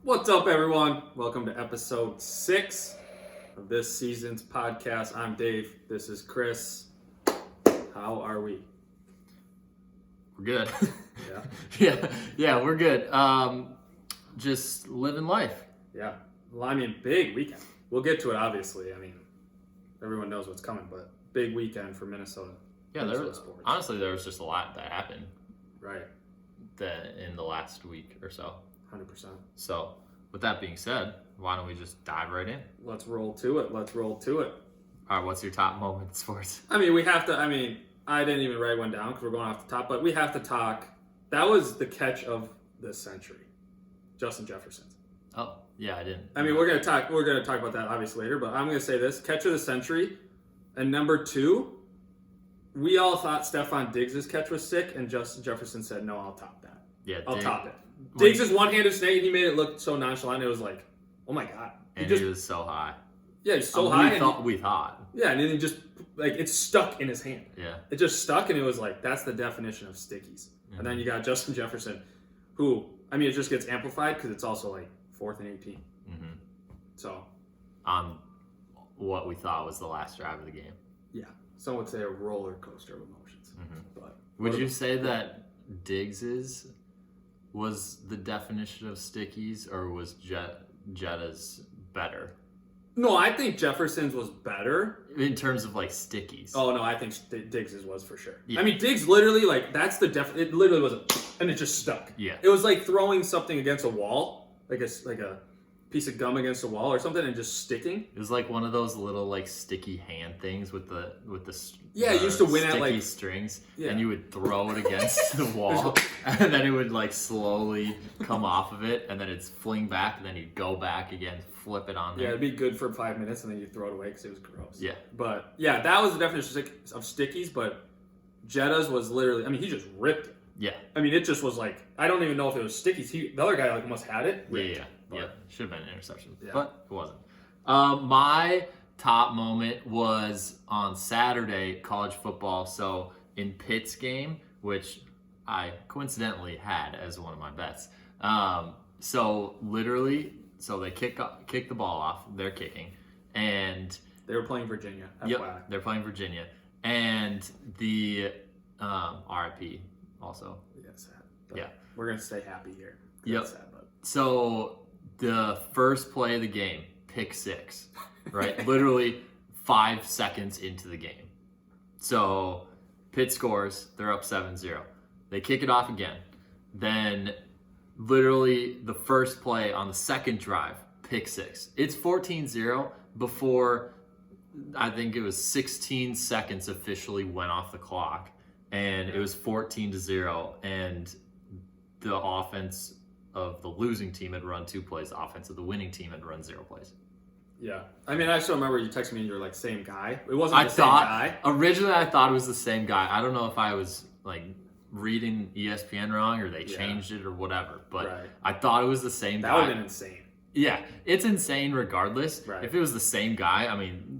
What's up, everyone? Welcome to episode 6 of this season's podcast. I'm Dave. This is Chris. How are we? We're good. Yeah. yeah, we're good. Just living life. Yeah. Well, I mean, big weekend. We'll get to it, obviously. I mean, everyone knows what's coming, but big weekend for Minnesota. Yeah, honestly, there was just a lot that happened. Right. In the last week or so. 100%. So, with that being said, why don't we just dive right in? Let's roll to it. All right, what's your top moment in sports? I mean, I didn't even write one down because we're going off the top, but we have to talk. That was the catch of the century, Justin Jefferson's. Oh, yeah, I didn't. I mean, we're gonna talk about that obviously later, but I'm gonna say this: catch of the century, and number 2, we all thought Stephon Diggs' catch was sick, and Justin Jefferson said, "No, I'll top that. Yeah, I'll top it." Diggs' one-handed snake, he made it look so nonchalant. It was like, oh my god! He was so high. Yeah, he's so high. We thought. Yeah, and then he just it stuck in his hand. Yeah, it just stuck, and it was like that's the definition of stickies. Mm-hmm. And then you got Justin Jefferson, who it just gets amplified because it's also like 4th and 18. Mm-hmm. So, on what we thought was the last drive of the game. Yeah, some would say a roller coaster of emotions. Mm-hmm. But would you say that Diggs's was the definition of stickies, or was Jetta's better? No, I think Jefferson's was better. In terms of like stickies. Oh, no, I think Diggs's was for sure. Yeah. I mean, Diggs literally, that's the it literally was and it just stuck. Yeah. It was like throwing something against a wall, like a piece of gum against a wall or something and just sticking. It was like one of those little like sticky hand things with the you used to win at like strings, yeah. And you would throw it against the wall, and then it would like slowly come off of it, and then it's fling back, and then you'd go back again, flip it on there. Yeah, it'd be good for 5 minutes, and then you throw it away because it was gross. Yeah, but yeah, that was the definition of stickies. But Jetta's was literally, he just ripped it. Yeah, it just was like I don't even know if it was stickies. The other guy must had it. Yeah. Should have been an interception, yeah. But it wasn't. My top moment was on Saturday, college football. So in Pitt's game, which I coincidentally had as one of my bets. So they kick the ball off. They're kicking, and they were playing Virginia. Yep, they're playing Virginia, and the RIP also. Yeah, sad. Yeah, we're gonna stay happy here. Yep. Sad, but. So the first play of the game, pick 6, right? Literally 5 seconds into the game. So Pitt scores, they're up 7-0. They kick it off again. Then literally the first play on the second drive, pick 6. It's 14-0 before I think it was 16 seconds officially went off the clock. And it was 14-0, and the offense of the losing team had run 2 plays. The offense of the winning team had run 0 plays. Yeah. I still remember you texted me and you were like, same guy. It wasn't the same guy. Originally, I thought it was the same guy. I don't know if I was like reading ESPN wrong or they changed it or whatever, but I thought it was the same guy. That would have been insane. Yeah, it's insane regardless. Right. If it was the same guy,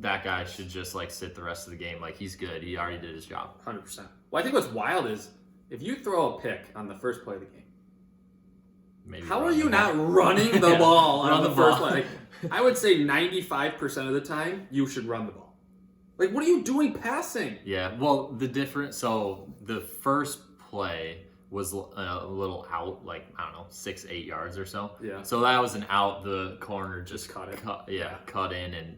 that guy should just like sit the rest of the game. Like, he's good. He already did his job. 100%. Well, I think what's wild is if you throw a pick on the first play of the game, how are you not running the ball on the first play? I would say 95% of the time you should run the ball. Like, what are you doing passing? Yeah, well, so the first play was a little out, like, I don't know, 6-8 yards or so. Yeah. So that was an out. The corner just cut it. Cut in, and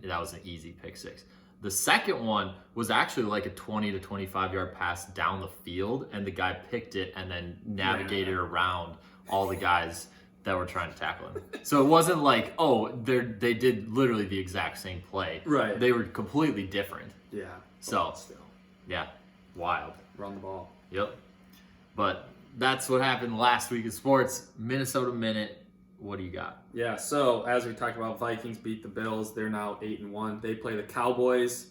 that was an easy pick 6. The second one was actually like a 20 to 25 yard pass down the field, and the guy picked it and then navigated around all the guys that were trying to tackle him. So it wasn't like, they did literally the exact same play. Right. They were completely different. Yeah. So, yeah, wild. Run the ball. Yep. But that's what happened last week in sports. Minnesota Minute. What do you got? Yeah, so as we talked about, Vikings beat the Bills. They're now 8-1. They play the Cowboys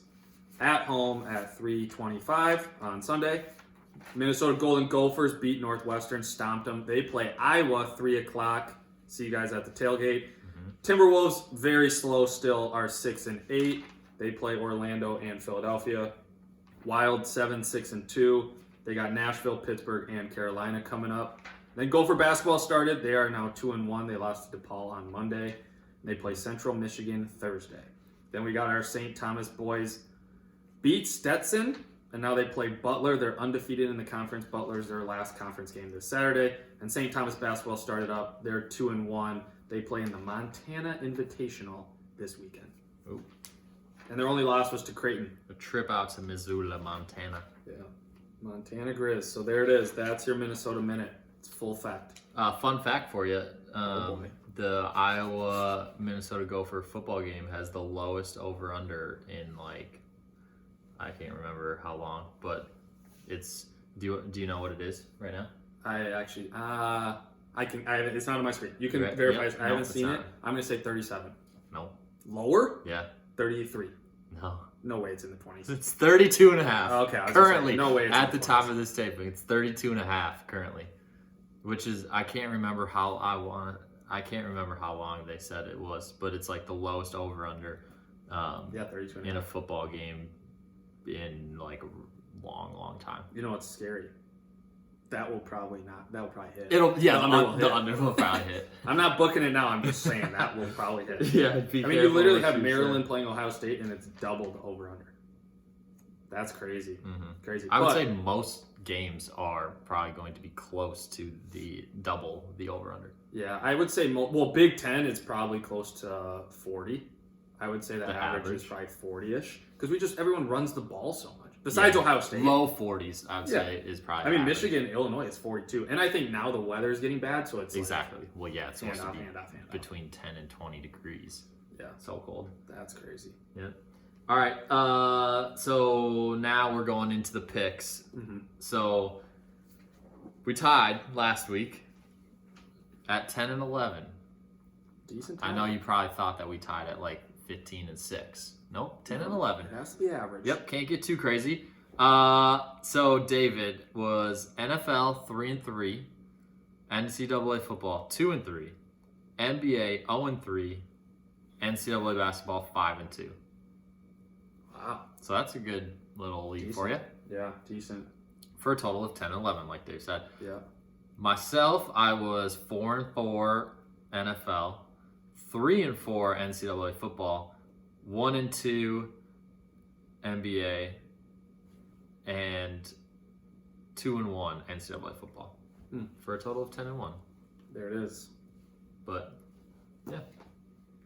at home at 3:25 on Sunday. Minnesota Golden Gophers beat Northwestern, stomped them. They play Iowa 3 o'clock. See you guys at the tailgate. Mm-hmm. Timberwolves, very slow still, are 6-8. They play Orlando and Philadelphia. Wild 7-6-2. They got Nashville, Pittsburgh, and Carolina coming up. Then Gopher basketball started. They are now 2-1. They lost to DePaul on Monday. They play Central Michigan Thursday. Then we got our St. Thomas boys beat Stetson, and now they play Butler. They're undefeated in the conference. Butler's their last conference game this Saturday. And St. Thomas basketball started up. They're 2-1. They play in the Montana Invitational this weekend. Ooh. And their only loss was to Creighton. A trip out to Missoula, Montana. Yeah. Montana Grizz. So there it is. That's your Minnesota Minute. It's full fact. Fun fact for you. Oh boy. The Iowa-Minnesota Gopher football game has the lowest over-under in, like, I can't remember how long, but it's, do you know what it is right now? I actually, it's not on my screen. You can verify. Yep. I haven't seen it. I'm going to say 37. No. Lower? Yeah. 33. No. No way it's in the 20s. It's 32 and a half. Okay. I was Currently, gonna say, no way it's at in the the time 20s. of this taping, it's 32 and a half currently, which is, I can't remember how long they said it was, but it's like the lowest over-under 32 and a in a half. football game in like a long time. You know what's scary? That will probably hit. The under will probably hit. I'm not booking it now. I'm just saying that will probably hit. Yeah, I mean, you literally have Maryland playing Ohio State, and it's double the over/under. That's crazy. Mm-hmm. Crazy. I would say most games are probably going to be close to the double the over/under. Yeah, I would say, Big Ten is probably close to 40. I would say that The average is average. probably 40-ish. Because everyone runs the ball so much. Besides Ohio State. Low 40s, I would say, is probably I mean, average. Michigan, Illinois is 42. And I think now the weather is getting bad, so it's Exactly. Well, yeah, it's supposed to be hand off. between 10 and 20 degrees. Yeah. So cold. That's crazy. Yeah. All right. So now we're going into the picks. Mm-hmm. So we tied last week at 10 and 11. Decent I time. know you probably thought that we tied at like 15 and 6. Nope, 10 and 11. It has to be average. Yep, can't get too crazy. So David was NFL 3-3, NCAA football 2-3, NBA 0-3, NCAA basketball 5-2. Wow. So that's a good little lead Decent. for you. Yeah, decent. For a total of 10 and 11, like Dave said. Yeah. Myself, I was 4-4 NFL, 3-4 NCAA football, 1-2 NBA, and 2-1 NCAA football. For a total of 10-1. There it is. But yeah,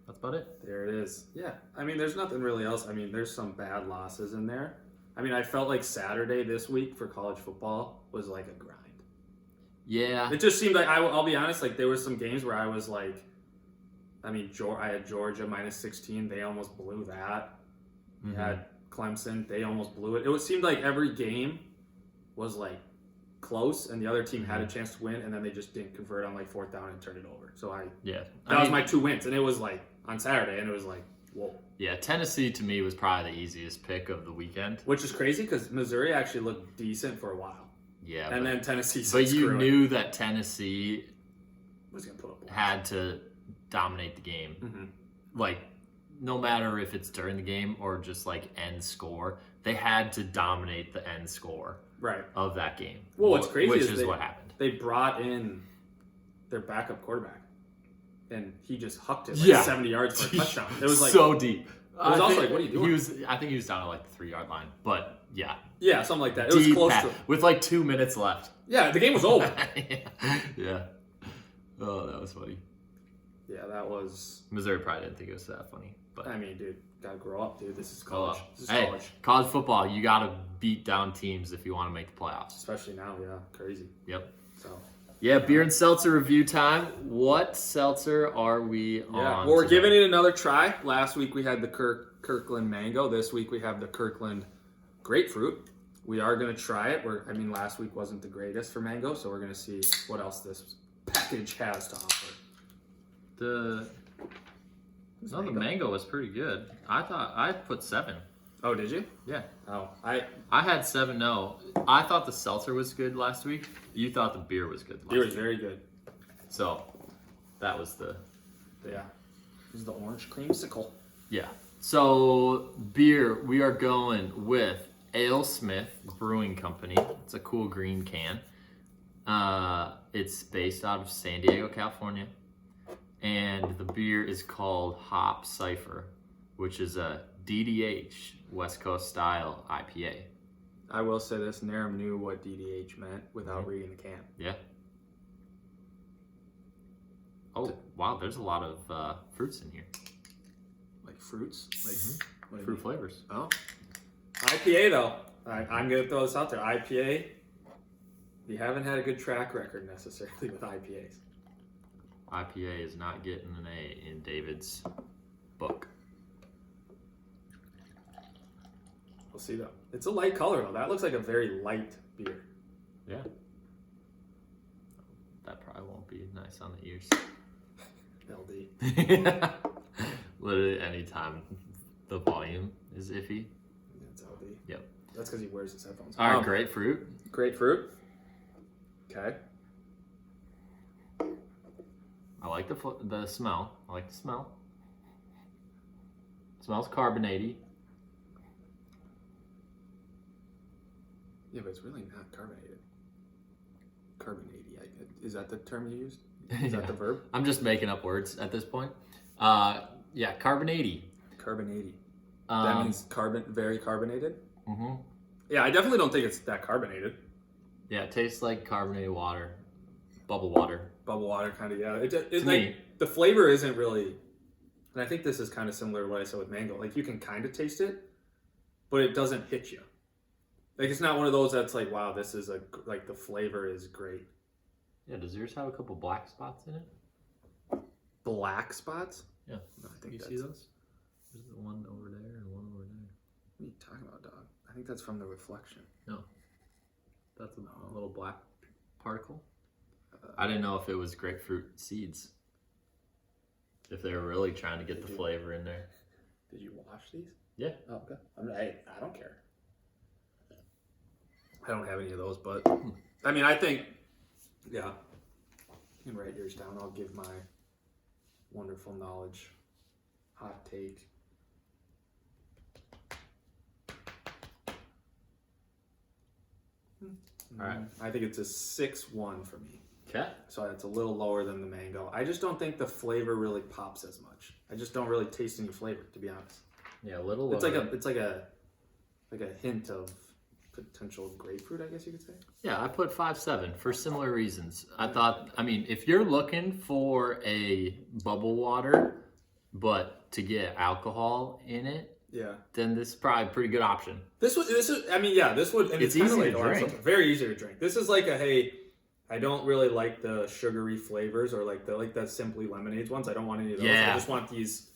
that's about it. There it is. Yeah. I mean, there's nothing really else. I mean, there's some bad losses in there. I mean, I felt like Saturday this week for college football was like a grind. Yeah. It just seemed like, I'll be honest, like there were some games where I was like, I mean, I had Georgia minus 16. They almost blew that. Mhm. Had Clemson. They almost blew it. It seemed like every game was like close, and the other team had a chance to win, and then they just didn't convert on like fourth down and turn it over. So that was my 2 wins, and it was like on Saturday, and it was like, whoa. Yeah, Tennessee to me was probably the easiest pick of the weekend. Which is crazy because Missouri actually looked decent for a while. Yeah. And then Tennessee said, But you "Screw it." knew that Tennessee Was gonna put up points. had to dominate the game. Mm-hmm. Like, no matter if it's during the game or just like end score, they had to dominate the end score Right. of that game. Well, what's crazy which is what happened. They brought in their backup quarterback, and he just hucked it like 70 yards for a touchdown. It was like so deep. It was also like, what are you doing? I think he was down at like the 3-yard line, but yeah, yeah, something like that. It was close to. with like 2 minutes left. Yeah, the game was over. Yeah. Oh, that was funny. Yeah, that was. Missouri probably didn't think it was that funny, but I mean, dude, gotta grow up, dude. This is college. This is hey, college. college football, you gotta beat down teams if you want to make the playoffs. Especially now, yeah, crazy. Yep. So. Yeah, beer and seltzer review time. What seltzer are we on? Well, we're today? giving it another try. Last week we had the Kirkland mango. This week we have the Kirkland grapefruit. We are going to try it. Last week wasn't the greatest for mango, so we're going to see what else this package has to offer. The mango was pretty good. I thought I put 7. Oh, did you? Yeah. Oh, I had 7-0. I thought the seltzer was good last week. You thought the beer was good last beer week. was very good. So, that was the... Yeah. This is the orange creamsicle. Yeah. So, beer, we are going with Alesmith Brewing Company. It's a cool green can. It's based out of San Diego, California. And the beer is called Hop Cypher, which is a DDH, West Coast style IPA. I will say this, Narum knew what DDH meant without reading the can. Yeah. Oh, wow, there's a lot of fruits in here. Like fruits? Like what do you Fruit mean? flavors. Oh. IPA, though. I'm going to throw this out there. IPA, you haven't had a good track record necessarily with IPAs. IPA is not getting an A in David's book. We'll see, though. It's a light color, though. That looks like a very light beer. Yeah. That probably won't be nice on the ears. LD. Literally anytime the volume is iffy. That's LD. Yep. That's because he wears his headphones. All right, grapefruit. Grapefruit. Okay. I like the smell. I like the smell. Smells carbonaty. Yeah, but it's really not carbonated. Carbonated. Is that the term you used? Is Yeah. that the verb? I'm just making up words at this point. Yeah, carbonaty. Carbonated. That means very carbonated? Mm-hmm. Yeah, I definitely don't think it's that carbonated. Yeah, it tastes like carbonated water. Bubble water. Bubble water, kind of, yeah. It's To like, me. the flavor isn't really, and I think this is kind of similar to what I said with mango. Like, you can kind of taste it, but it doesn't hit you. Like, it's not one of those that's like, wow, this is like, the flavor is great. Yeah, does yours have a couple black spots in it? Black spots? Yeah. No, I think You that's, see those? There's one over there and one over there. What are you talking about, dog? I think that's from the reflection. No. That's a little black particle. I didn't know if it was grapefruit seeds. If they were really trying to get the flavor in there. Did you wash these? Yeah. Oh, okay. I don't care. I don't have any of those, but I mean, I think, yeah. You can write yours down. I'll give my wonderful knowledge, hot take. All right. I think it's a 6-1 for me. Okay. So it's a little lower than the mango. I just don't think the flavor really pops as much. I just don't really taste any flavor, to be honest. Yeah, a little It's lower. like a hint of potential grapefruit, I guess you could say. Yeah, I put 5.7 for similar reasons. I mean, if you're looking for a bubble water, but to get alcohol in it, Yeah. then this is probably a pretty good option. This would, and It's kinda easy like to a lot of drink. stuff, very easy to drink. This is like hey, I don't really like the sugary flavors or like the Simply Lemonades ones. I don't want any of those. Yeah. I just want these,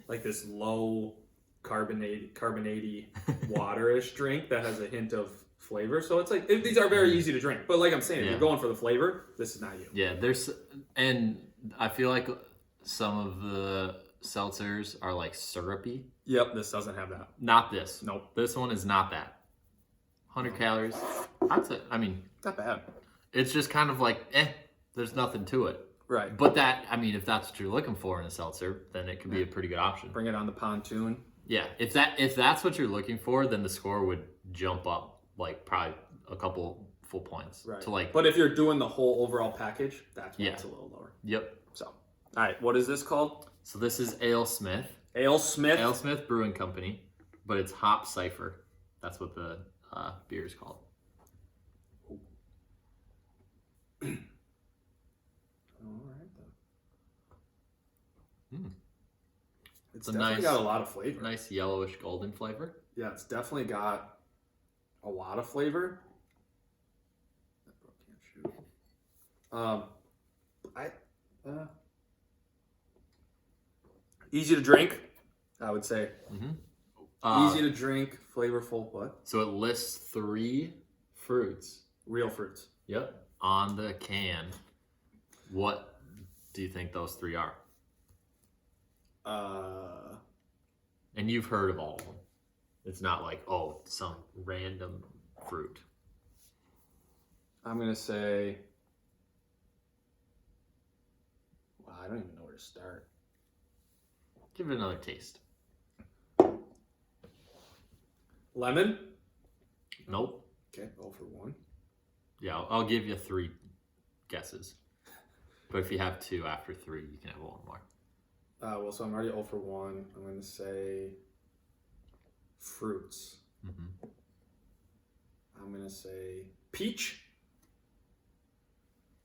like this low carbonatey waterish drink that has a hint of flavor. So it's like, these are very easy to drink. But like I'm saying, if Yeah. you're going for the flavor, this is not you. Yeah, and I feel like some of the seltzers are like syrupy. Yep, this doesn't have that. Not this. Nope. This one is not that. 100 calories. I mean, Not bad. it's just kind of like, there's nothing to it. Right. But if that's what you're looking for in a seltzer, then it could be a pretty good option. Bring it on the pontoon. Yeah, if that's what you're looking for, then the score would jump up like probably a couple full points. Right. To like, But if you're doing the whole overall package, that's why Yeah. it's a little lower. yep. So, all right, what is this called? So this is Alesmith. Alesmith. Alesmith Brewing Company, but it's Hop Cypher. That's what the beer is called. All right, then. It's a definitely nice- got a lot of flavor. Nice yellowish golden flavor. Yeah, it's definitely got a lot of flavor. That bro can't shoot. Easy to drink, I would say. Easy to drink, flavorful. What? So it lists 3 fruits. Real fruits. Yep. On the can. What do you think those 3 are? And you've heard of all of them. It's not like, some random fruit. I'm gonna say. Wow, I don't even know where to start. Give it another taste. Lemon. Nope. Okay, 0 for 1. Yeah, I'll give you 3 guesses. But if you have 2 after 3, you can have 1 more. Well, so I'm already 0 for 1. I'm going to say fruits. Mm-hmm. I'm going to say peach.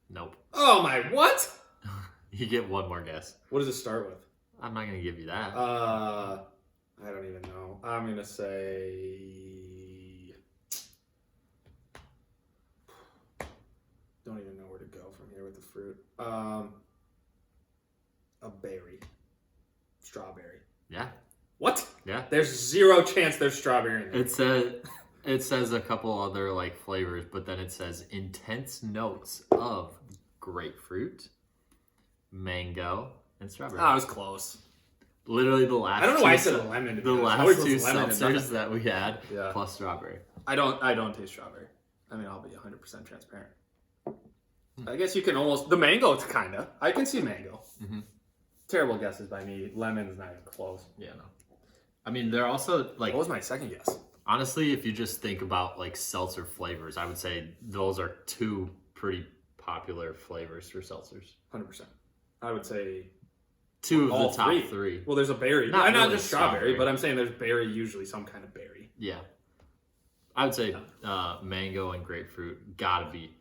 Nope. Oh my, what? You get 1 more guess. What does it start with? I'm not going to give you that. I don't even know. I'm going to say... Don't even know where to go from here with the fruit. A berry. Strawberry. Yeah. What? Yeah. There's 0 chance there's strawberry in there. It says a couple other like flavors, but then it says intense notes of grapefruit, mango, and strawberry. Oh, I was close. Literally the last. I don't know why I said lemon. The last 2 seltzers that we had, plus strawberry. I don't taste strawberry. I mean, I'll be 100% transparent. I guess you can almost the mango. It's kinda. I can see mango. Mm-hmm. Terrible guesses by me. Lemon's not even close. Yeah, no. I mean, they're also like. What was my second guess? Honestly, if you just think about like seltzer flavors, I would say those are 2 pretty popular flavors for seltzers. 100%. I would say 2 of all the top 3. Well, there's a berry. Not Not really just strawberry, strawberry, but I'm saying there's berry, usually some kind of berry. Yeah. I would say mango and grapefruit gotta be.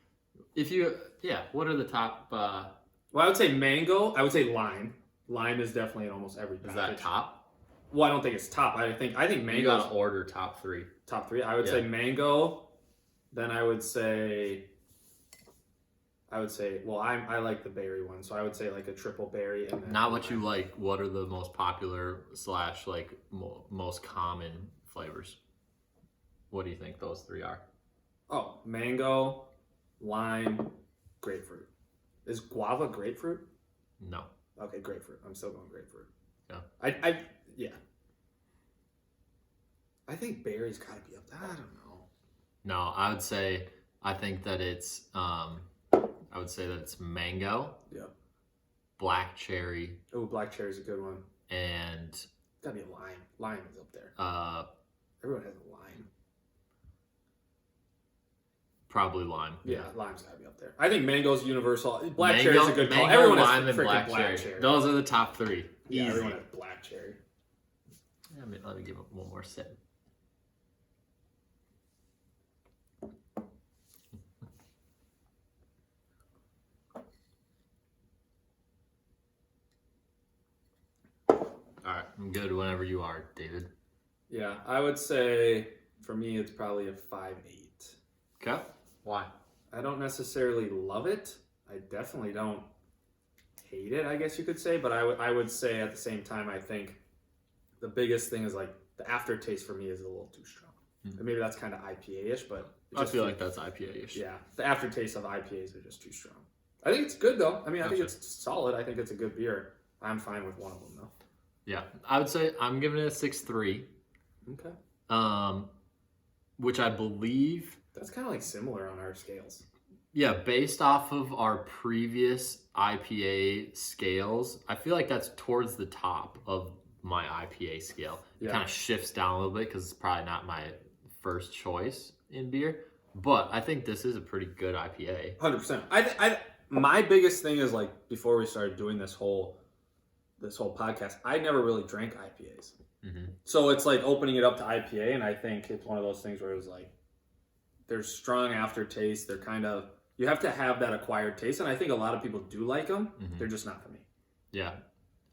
What are the top? Well, I would say mango. I would say lime. Lime is definitely in almost every package. Is that top? Well, I don't think it's top. I think mango. You gotta order top 3. Top 3. I would say mango. Then I would say. Well, I like the berry one, so I would say like a triple berry. And then Not what you like. What are the most popular / like most common flavors? What do you think those 3 are? Oh, mango, lime, grapefruit. Is guava grapefruit? No. Okay, grapefruit. I'm still going grapefruit. Yeah. Yeah. I think berry's got to be up there. I don't know. No, I think that it's mango. Yeah. Black cherry. Oh, black cherry's a good one. And Gotta be a lime. Lime is up there. Everyone has a lime. Probably lime. Yeah, lime's gotta be up there. I think mango's universal. Black mango, cherry's a good call. Mango, Everyone lime, has and freaking black cherry. Those are the top 3. Yeah, Easy. everyone has black cherry. Let me give it 1 more sip. All right, I'm good whenever you are, David. Yeah, I would say for me it's probably a 5-8. Okay. Why? I don't necessarily love it. I definitely don't hate it, I guess you could say. But I would say at the same time, I think the biggest thing is like the aftertaste for me is a little too strong. And maybe that's kind of IPA-ish, but I feel like that's IPA-ish. Yeah, the aftertaste of IPAs are just too strong. I think it's good though. I mean, I think it's solid. I think it's a good beer. I'm fine with one of them though. Yeah, I would say I'm giving it a 6.3. Okay. Which I believe. That's kind of like similar on our scales. Yeah, based off of our previous IPA scales, I feel like that's towards the top of my IPA scale. It kind of shifts down a little bit because it's probably not my first choice in beer. But I think this is a pretty good IPA. 100%. My biggest thing is like before we started doing this whole podcast, I never really drank IPAs. Mm-hmm. So it's like opening it up to IPA, and I think it's one of those things where it was like there's strong aftertaste. They're kind of, you have to have that acquired taste, and I think a lot of people do like them. Mm-hmm. They're just not for me. Yeah,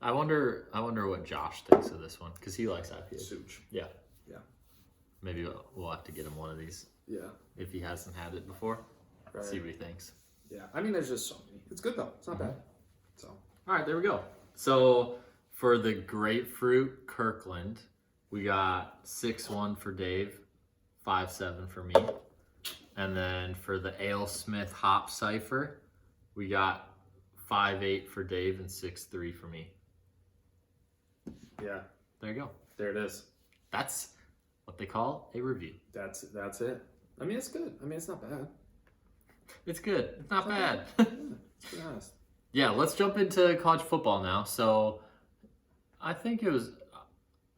I wonder what Josh thinks of this one because he likes IPAs. Such. Yeah. Maybe we'll have to get him one of these. Yeah. If he hasn't had it before, see what he thinks. Yeah, I mean, there's just so many. It's good though. It's not bad. So. All right, there we go. So for the Grapefruit Kirkland, we got 6-1 for Dave, 5-7 for me. And then for the Alesmith Hop Cypher, we got 5-8 for Dave and 6-3 for me. Yeah. There you go. There it is. That's what they call a review. That's it. I mean, it's good. I mean, it's not bad. It's good. It's not bad. Let's be honest. Yeah, let's jump into college football now. So I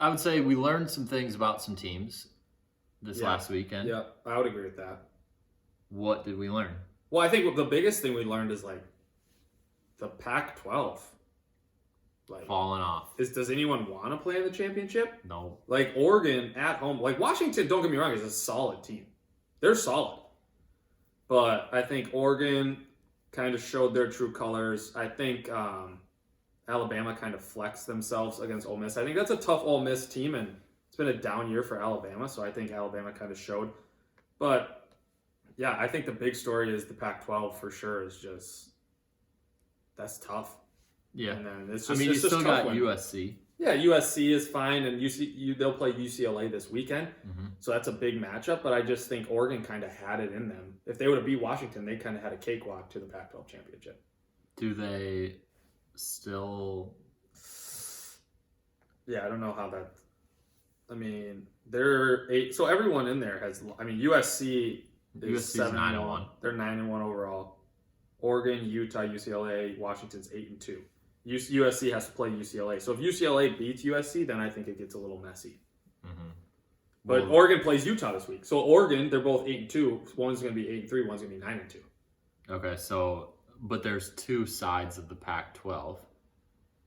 would say we learned some things about some teams this last weekend. Yeah, I would agree with that. What did we learn? Well, I think the biggest thing we learned is like the Pac-12. Like, falling off. does anyone want to play in the championship? No. Like Oregon at home, like Washington, don't get me wrong, is a solid team. They're solid. But I think Oregon kind of showed their true colors. I think Alabama kind of flexed themselves against Ole Miss. I think that's a tough Ole Miss team, and it's been a down year for Alabama, so I think Alabama kind of showed. But, yeah, I think the big story is the Pac-12 for sure is just, that's tough. Yeah. And then it's just, I mean, you it's just still tough got when- USC. Yeah, USC is fine, and they'll play UCLA this weekend, so that's a big matchup. But I just think Oregon kind of had it in them. If they would have beat Washington, they kind of had a cakewalk to the Pac-12 championship. Do they still? Yeah, I don't know how that. I mean, they're 8. So everyone in there has. I mean, USC is 7-1. They're 9-1 overall. Oregon, Utah, UCLA, Washington's 8-2. USC has to play UCLA. So if UCLA beats USC, then I think it gets a little messy. But Oregon plays Utah this week. So Oregon, they're both 8-2. One's going to be 8-3. One's going to be 9-2. Okay, so but there's two sides of the Pac-12,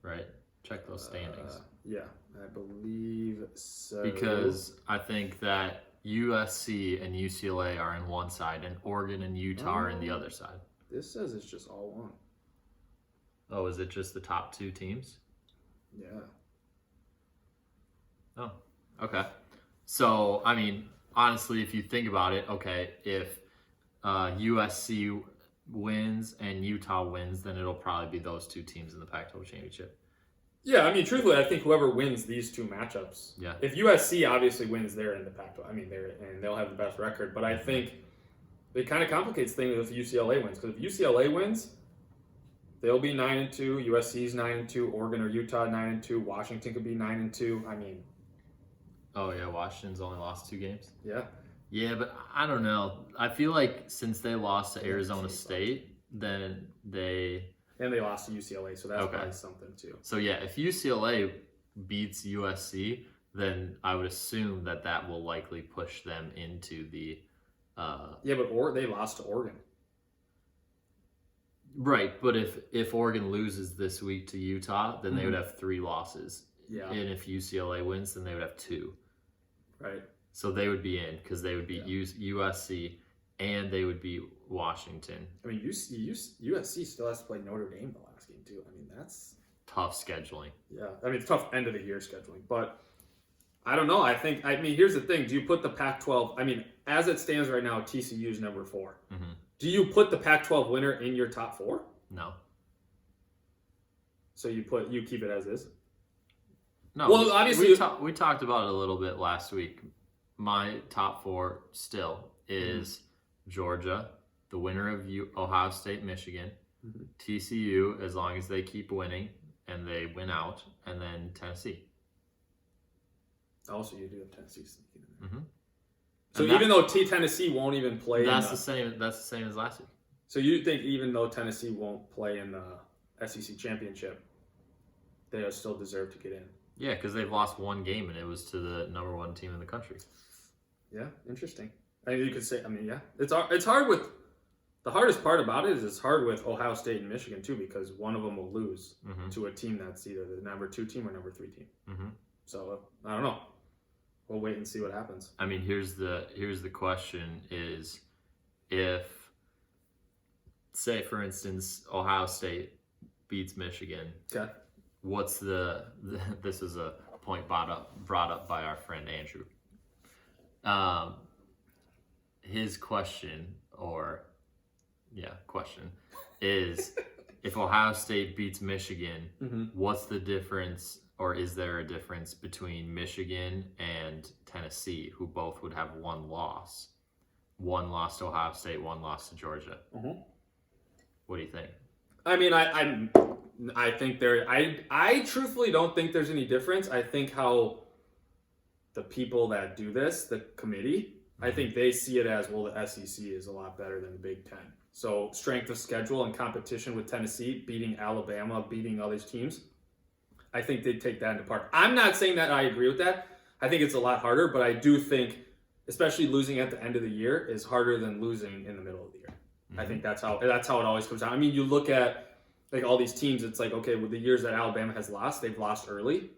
right? Check those standings. Yeah, I believe so. Because I think that USC and UCLA are in one side, and Oregon and Utah are in the other side. This says it's just all one. Oh, is it just the top two teams? Yeah. Oh, okay. So, I mean, honestly, if you think about it, okay, if USC wins and Utah wins, then it'll probably be those two teams in the Pac-12 championship. Yeah, I mean, truthfully, I think whoever wins these two matchups. Yeah. If USC obviously wins, they're in the Pac-12. I mean, they'll have the best record. But I think it kind of complicates things if UCLA wins. Because if UCLA wins, they'll be 9-2. USC's 9-2. Oregon or Utah 9-2. Washington could be 9-2. I mean. Oh yeah, Washington's only lost 2 games. Yeah. Yeah, but I don't know. I feel like since they lost to Arizona State, then they. And they lost to UCLA, so that's probably something too. So yeah, if UCLA beats USC, then I would assume that will likely push them into the. Yeah, but they lost to Oregon. Right, but if Oregon loses this week to Utah, then they would have 3 losses. Yeah. And if UCLA wins, then they would have 2. Right. So they would be in because they would beat USC and they would beat Washington. I mean, USC still has to play Notre Dame the last game too. I mean, that's tough scheduling. Yeah, I mean, it's tough end of the year scheduling, but I don't know. I mean, here's the thing: do you put the Pac-12? I mean, as it stands right now, TCU is number 4. Mm-hmm. Do you put the Pac-12 winner in your top 4? No. So you keep it as is. No. Well, obviously, we talked about it a little bit last week. My top 4 still is Georgia, the winner of Ohio State, Michigan, TCU as long as they keep winning and they win out, and then Tennessee. Also, you do have Tennessee sneaking in there. Mm-hmm. So even though Tennessee won't even play, that's the same as last week. So you think even though Tennessee won't play in the SEC championship, they still deserve to get in? Yeah, because they've lost 1 game and it was to the number 1 team in the country. Yeah, interesting. I mean, you could say. I mean, yeah, it's hard with. The hardest part about it is it's hard with Ohio State and Michigan too, because one of them will lose to a team that's either the number 2 team or number 3 team. Mm-hmm. So I don't know. We'll wait and see what happens. I mean, here's the question: is if, say, for instance, Ohio State beats Michigan. Okay. What's this is a point brought up by our friend Andrew. His question is if Ohio State beats Michigan, what's the difference, or is there a difference between Michigan and Tennessee, who both would have 1 loss? 1 loss to Ohio State, 1 loss to Georgia. What do you think? I mean, I think I truthfully don't think there's any difference. I think how the people that do this, the committee, I think they see it as, well, the SEC is a lot better than the Big Ten. So strength of schedule and competition with Tennessee, beating Alabama, beating other teams, I think they take that into part. I'm not saying that I agree with that. I think it's a lot harder, but I do think, especially losing at the end of the year, is harder than losing in the middle of the year. I think that's how it always comes down. I mean, you look at like all these teams. It's like, okay, with the years that Alabama has lost, they've lost early,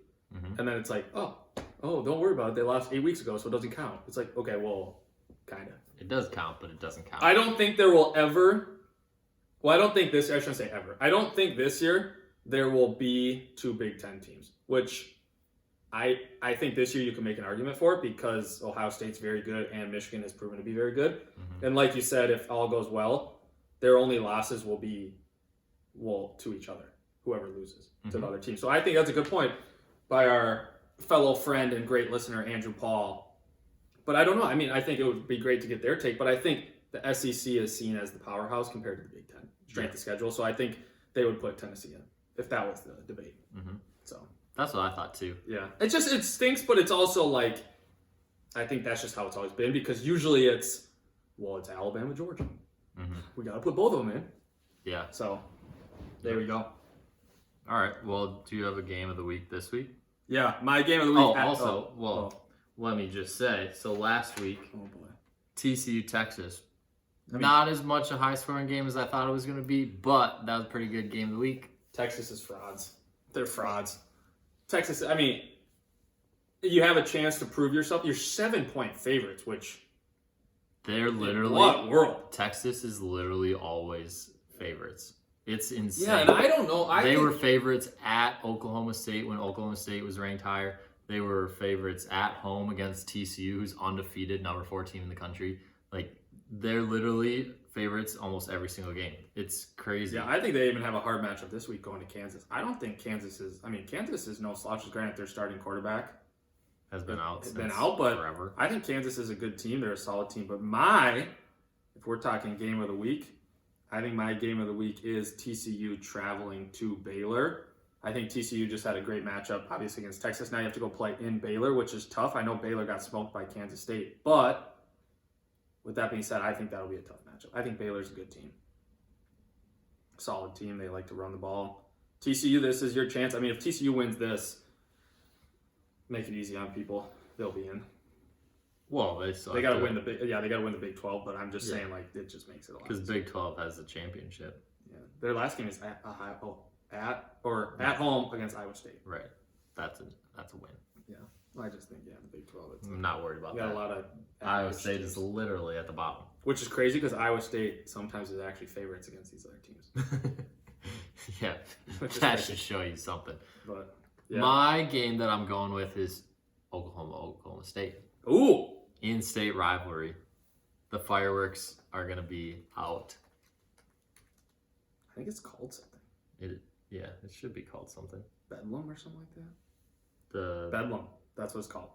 and then it's like, oh, don't worry about it. They lost 8 weeks ago, so it doesn't count. It's like, okay, well, kind of. It does count, but it doesn't count. I don't think there will ever. Well, I don't think this. I shouldn't say ever. I don't think this year there will be 2 Big Ten teams, which I think this year you can make an argument for it because Ohio State's very good and Michigan has proven to be very good. And like you said, if all goes well, their only losses will be to each other, whoever loses to the other team. So I think that's a good point by our fellow friend and great listener, Andrew Paul. But I don't know. I mean, I think it would be great to get their take, but I think the SEC is seen as the powerhouse compared to the Big Ten strength of schedule. So I think they would put Tennessee in if that was the debate. So that's what I thought too. Yeah. It stinks, but it's also like, I think that's just how it's always been because usually it's Alabama, Georgia. We got to put both of them in. Yeah. So there we go. All right. Well, do you have a game of the week this week? Yeah. My game of the week. Let me just say. So last week, oh boy, TCU, Texas. Not as much a high-scoring game as I thought it was going to be, but that was a pretty good game of the week. Texas is frauds. They're frauds. Texas, I mean, you have a chance to prove yourself. You're 7-point favorites, which they're literally what world? Texas is literally always favorites. It's insane. Yeah, and I don't know. They were favorites at Oklahoma State when Oklahoma State was ranked higher. They were favorites at home against TCU, who's undefeated, number 4 team in the country. Like, they're literally favorites almost every single game. It's crazy. Yeah, I think they even have a hard matchup this week going to Kansas. I don't think Kansas is no slouches. Granted, their starting quarterback has been out but forever. I think Kansas is a good team. They're a solid team. But if we're talking game of the week, I think my game of the week is TCU traveling to Baylor. I think TCU just had a great matchup, obviously, against Texas. Now you have to go play in Baylor, which is tough. I know Baylor got smoked by Kansas State, but with that being said, I think that'll be a tough matchup. I think Baylor's a good team. Solid team. They like to run the ball. TCU, this is your chance. I mean, if TCU wins this, make it easy on people. They'll be in. Well, they got to win the Big 12, but I'm just saying, like, it just makes it a lot. Because Big 12 has the championship. Yeah. Their last game is at home against Iowa State. Right. That's a win. Yeah. I just think, the Big 12. I'm not worried about that. Got a lot of Iowa State is literally at the bottom. Which is crazy because Iowa State sometimes is actually favorites against these other teams. Yeah. That should show you something. But yeah. My game that I'm going with is Oklahoma State. Ooh. In-state rivalry. The fireworks are going to be out. I think it's called something. It should be called something. Bedlam or something like that? Bedlam. That's what it's called.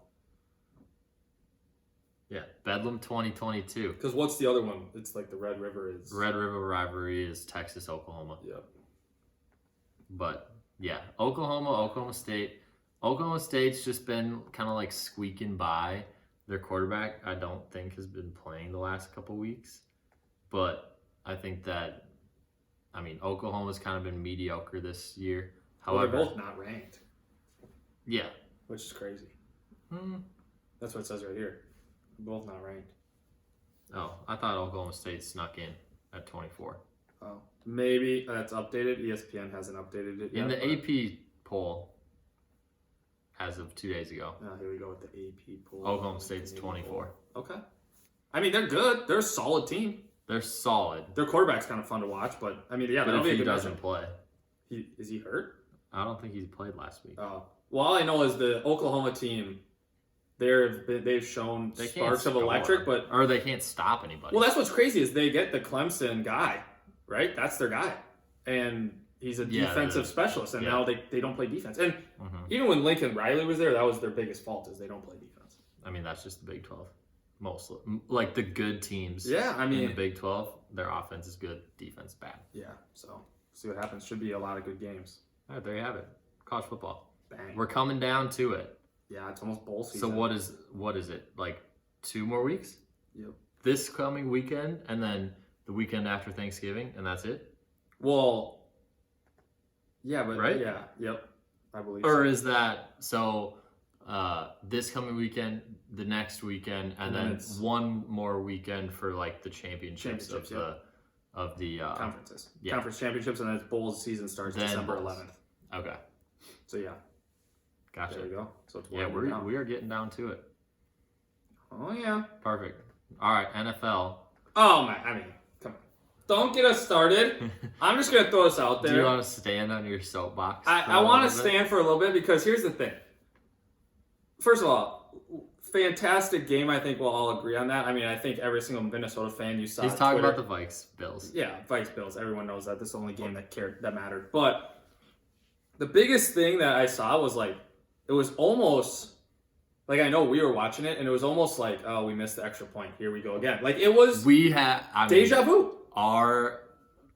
Yeah, Bedlam 2022. Because what's the other one? It's like the Red River rivalry is Texas, Oklahoma. Yep. But, yeah, Oklahoma State. Oklahoma State's just been kind of like squeaking by. Their quarterback, I don't think, has been playing the last couple weeks. But I think that, Oklahoma's kind of been mediocre this year. However, they're both not ranked. Yeah. Which is crazy. That's what it says right here. They're both not ranked. Oh, I thought Oklahoma State snuck in at 24. Oh, maybe that's updated. ESPN hasn't updated it yet. In the AP poll, as of 2 days ago. Oh, here we go with the AP poll. Oklahoma State's 24. Okay. I mean, they're good. They're a solid team. They're solid. Their quarterback's kind of fun to watch, but But that'll be a if he good doesn't matchup. play. Is he hurt? I don't think he's played last week. Oh. Well, all I know is the Oklahoma team, they've shown sparks of electric, or they can't stop anybody. Well, that's what's crazy is they get the Clemson guy, right? That's their guy. And he's a defensive specialist, and now they don't play defense. And even when Lincoln Riley was there, that was their biggest fault is they don't play defense. That's just the Big 12. Mostly. Like the good teams in the Big 12, their offense is good, defense bad. Yeah, so see what happens. Should be a lot of good games. All right, there you have it. College football. Bang. We're coming down to it. Yeah, it's almost bowl season. So what is it? Like 2 more weeks? Yep. This coming weekend and then the weekend after Thanksgiving, and that's it? Well, yeah, but right? Yeah, yep. I believe Or is that this coming weekend, the next weekend, and then it's one more weekend for like the championships of the of the conferences. Yeah. Conference championships, and then its Bowls season starts Then December Bowls. 11th. Okay, So yeah, gotcha. there we go. So it's Yeah, winding down. we are getting down to it. Oh yeah. Perfect. All right, NFL. Oh my, I mean, come on. Don't get us started. I'm just gonna throw this out there. Do you want to stand on your soapbox? I want to stand for a little bit because here's the thing. First of all, fantastic game. I think we'll all agree on that. I mean, I think every single Minnesota fan you saw. He's on talking Twitter, about the Vikes, Bills. Yeah, Vikes Bills. Everyone knows that. This is the only game that mattered. But the biggest thing that I saw was like, it was almost like, I know we were watching it and it was almost like, oh, we missed the extra point. Here we go again. Like it was deja vu. Our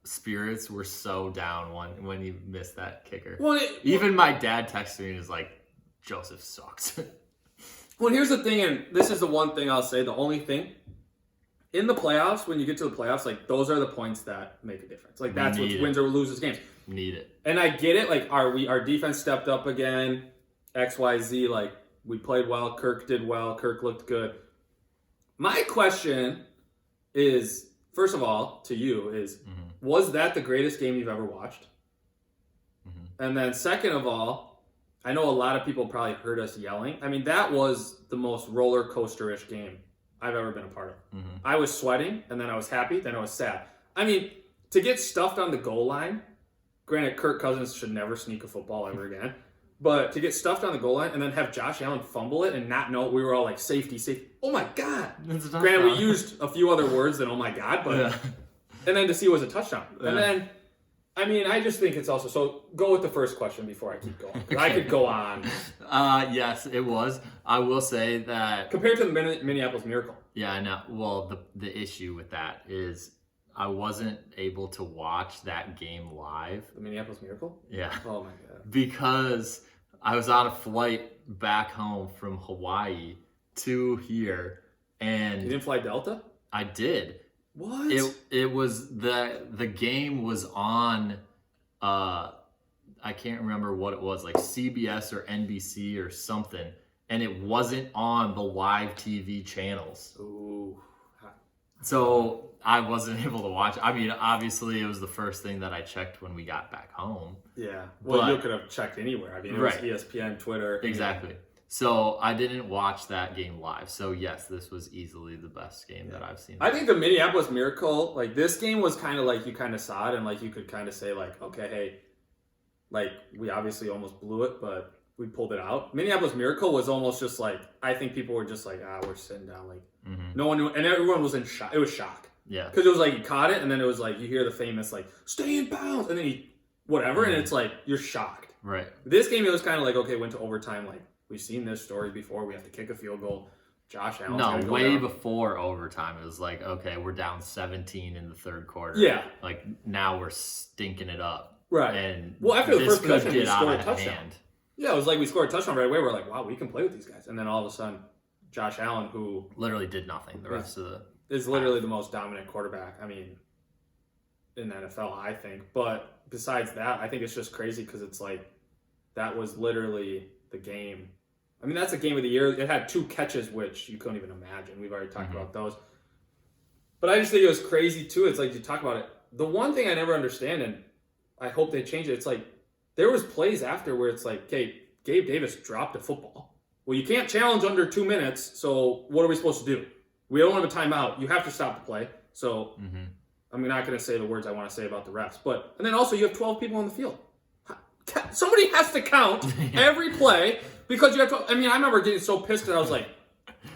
spirits were so down when he missed that kicker. Well, Even my dad texted me and was like, Joseph sucks. Well, here's the thing, and this is the one thing I'll say. The only thing in the playoffs, when you get to the playoffs, like those are the points that make a difference. Like that's what wins or loses games. Need it. And I get it. Like our defense stepped up again. XYZ. Like we played well. Kirk did well. Kirk looked good. My question is, first of all, to you is, was that the greatest game you've ever watched? And then second of all, I know a lot of people probably heard us yelling. I mean, that was the most roller coaster-ish game I've ever been a part of. I was sweating, and then I was happy, then I was sad. I mean, to get stuffed on the goal line, granted, Kirk Cousins should never sneak a football ever again, but to get stuffed on the goal line and then have Josh Allen fumble it and not know, we were all like, safety. Oh my God. Granted, we used a few other words than oh my God, but and then to see it was a touchdown. And then, I mean, I just think it's also, so go with the first question before I keep going. Okay. I could go on. Yes, it was. I will say that. Compared to the Minneapolis Miracle. Yeah, I know. Well, the issue with that is I wasn't able to watch that game live. The Minneapolis Miracle? Yeah. Oh my God. Because I was on a flight back home from Hawaii to here. And you didn't fly Delta? I did. What? It was the game was on I can't remember what it was, like CBS or NBC or something, and it wasn't on the live TV channels. Ooh. So I wasn't able to watch. I mean, obviously it was the first thing that I checked when we got back home. Yeah. Well, you could have checked anywhere. I mean, it was ESPN, Twitter. Exactly. Yeah. So I didn't watch that game live. So yes, this was easily the best game that I've seen. I think the Minneapolis Miracle, like this game was kind of like you kind of saw it and like you could kind of say like, okay, hey, like we obviously almost blew it, but we pulled it out. Minneapolis Miracle was almost just like, I think people were just like, we're sitting down. Like no one knew, and everyone was in shock. It was shock. Yeah. Because it was like he caught it and then it was like, you hear the famous like, stay in bounds. And then he, whatever. And it's like, you're shocked. Right. This game, it was kind of like, okay, went to overtime. Like, we've seen this story before. We have to kick a field goal. Josh Allen. No, way before overtime. It was like, okay, we're down 17 in the third quarter. Yeah. Like, now we're stinking it up. Right. And well, after the first possession, we scored a touchdown. Hand. Yeah, it was like we scored a touchdown right away. We're like, wow, we can play with these guys. And then all of a sudden, Josh Allen, who literally did nothing the rest of the... is literally the most dominant quarterback, I mean, in the NFL, I think. But besides that, I think it's just crazy because it's like, that was literally the game. I mean, that's the game of the year. It had 2 catches, which you couldn't even imagine. We've already talked about those. But I just think it was crazy, too. It's like, you talk about it. The one thing I never understand, and I hope they change it, it's like, there was plays after where it's like, okay, Gabe Davis dropped a football. Well, you can't challenge under 2 minutes, so what are we supposed to do? We don't have a timeout. You have to stop the play. So I'm not going to say the words I want to say about the refs. But and then also you have 12 people on the field. Somebody has to count every play because you have to. I mean, I remember getting so pissed that I was like,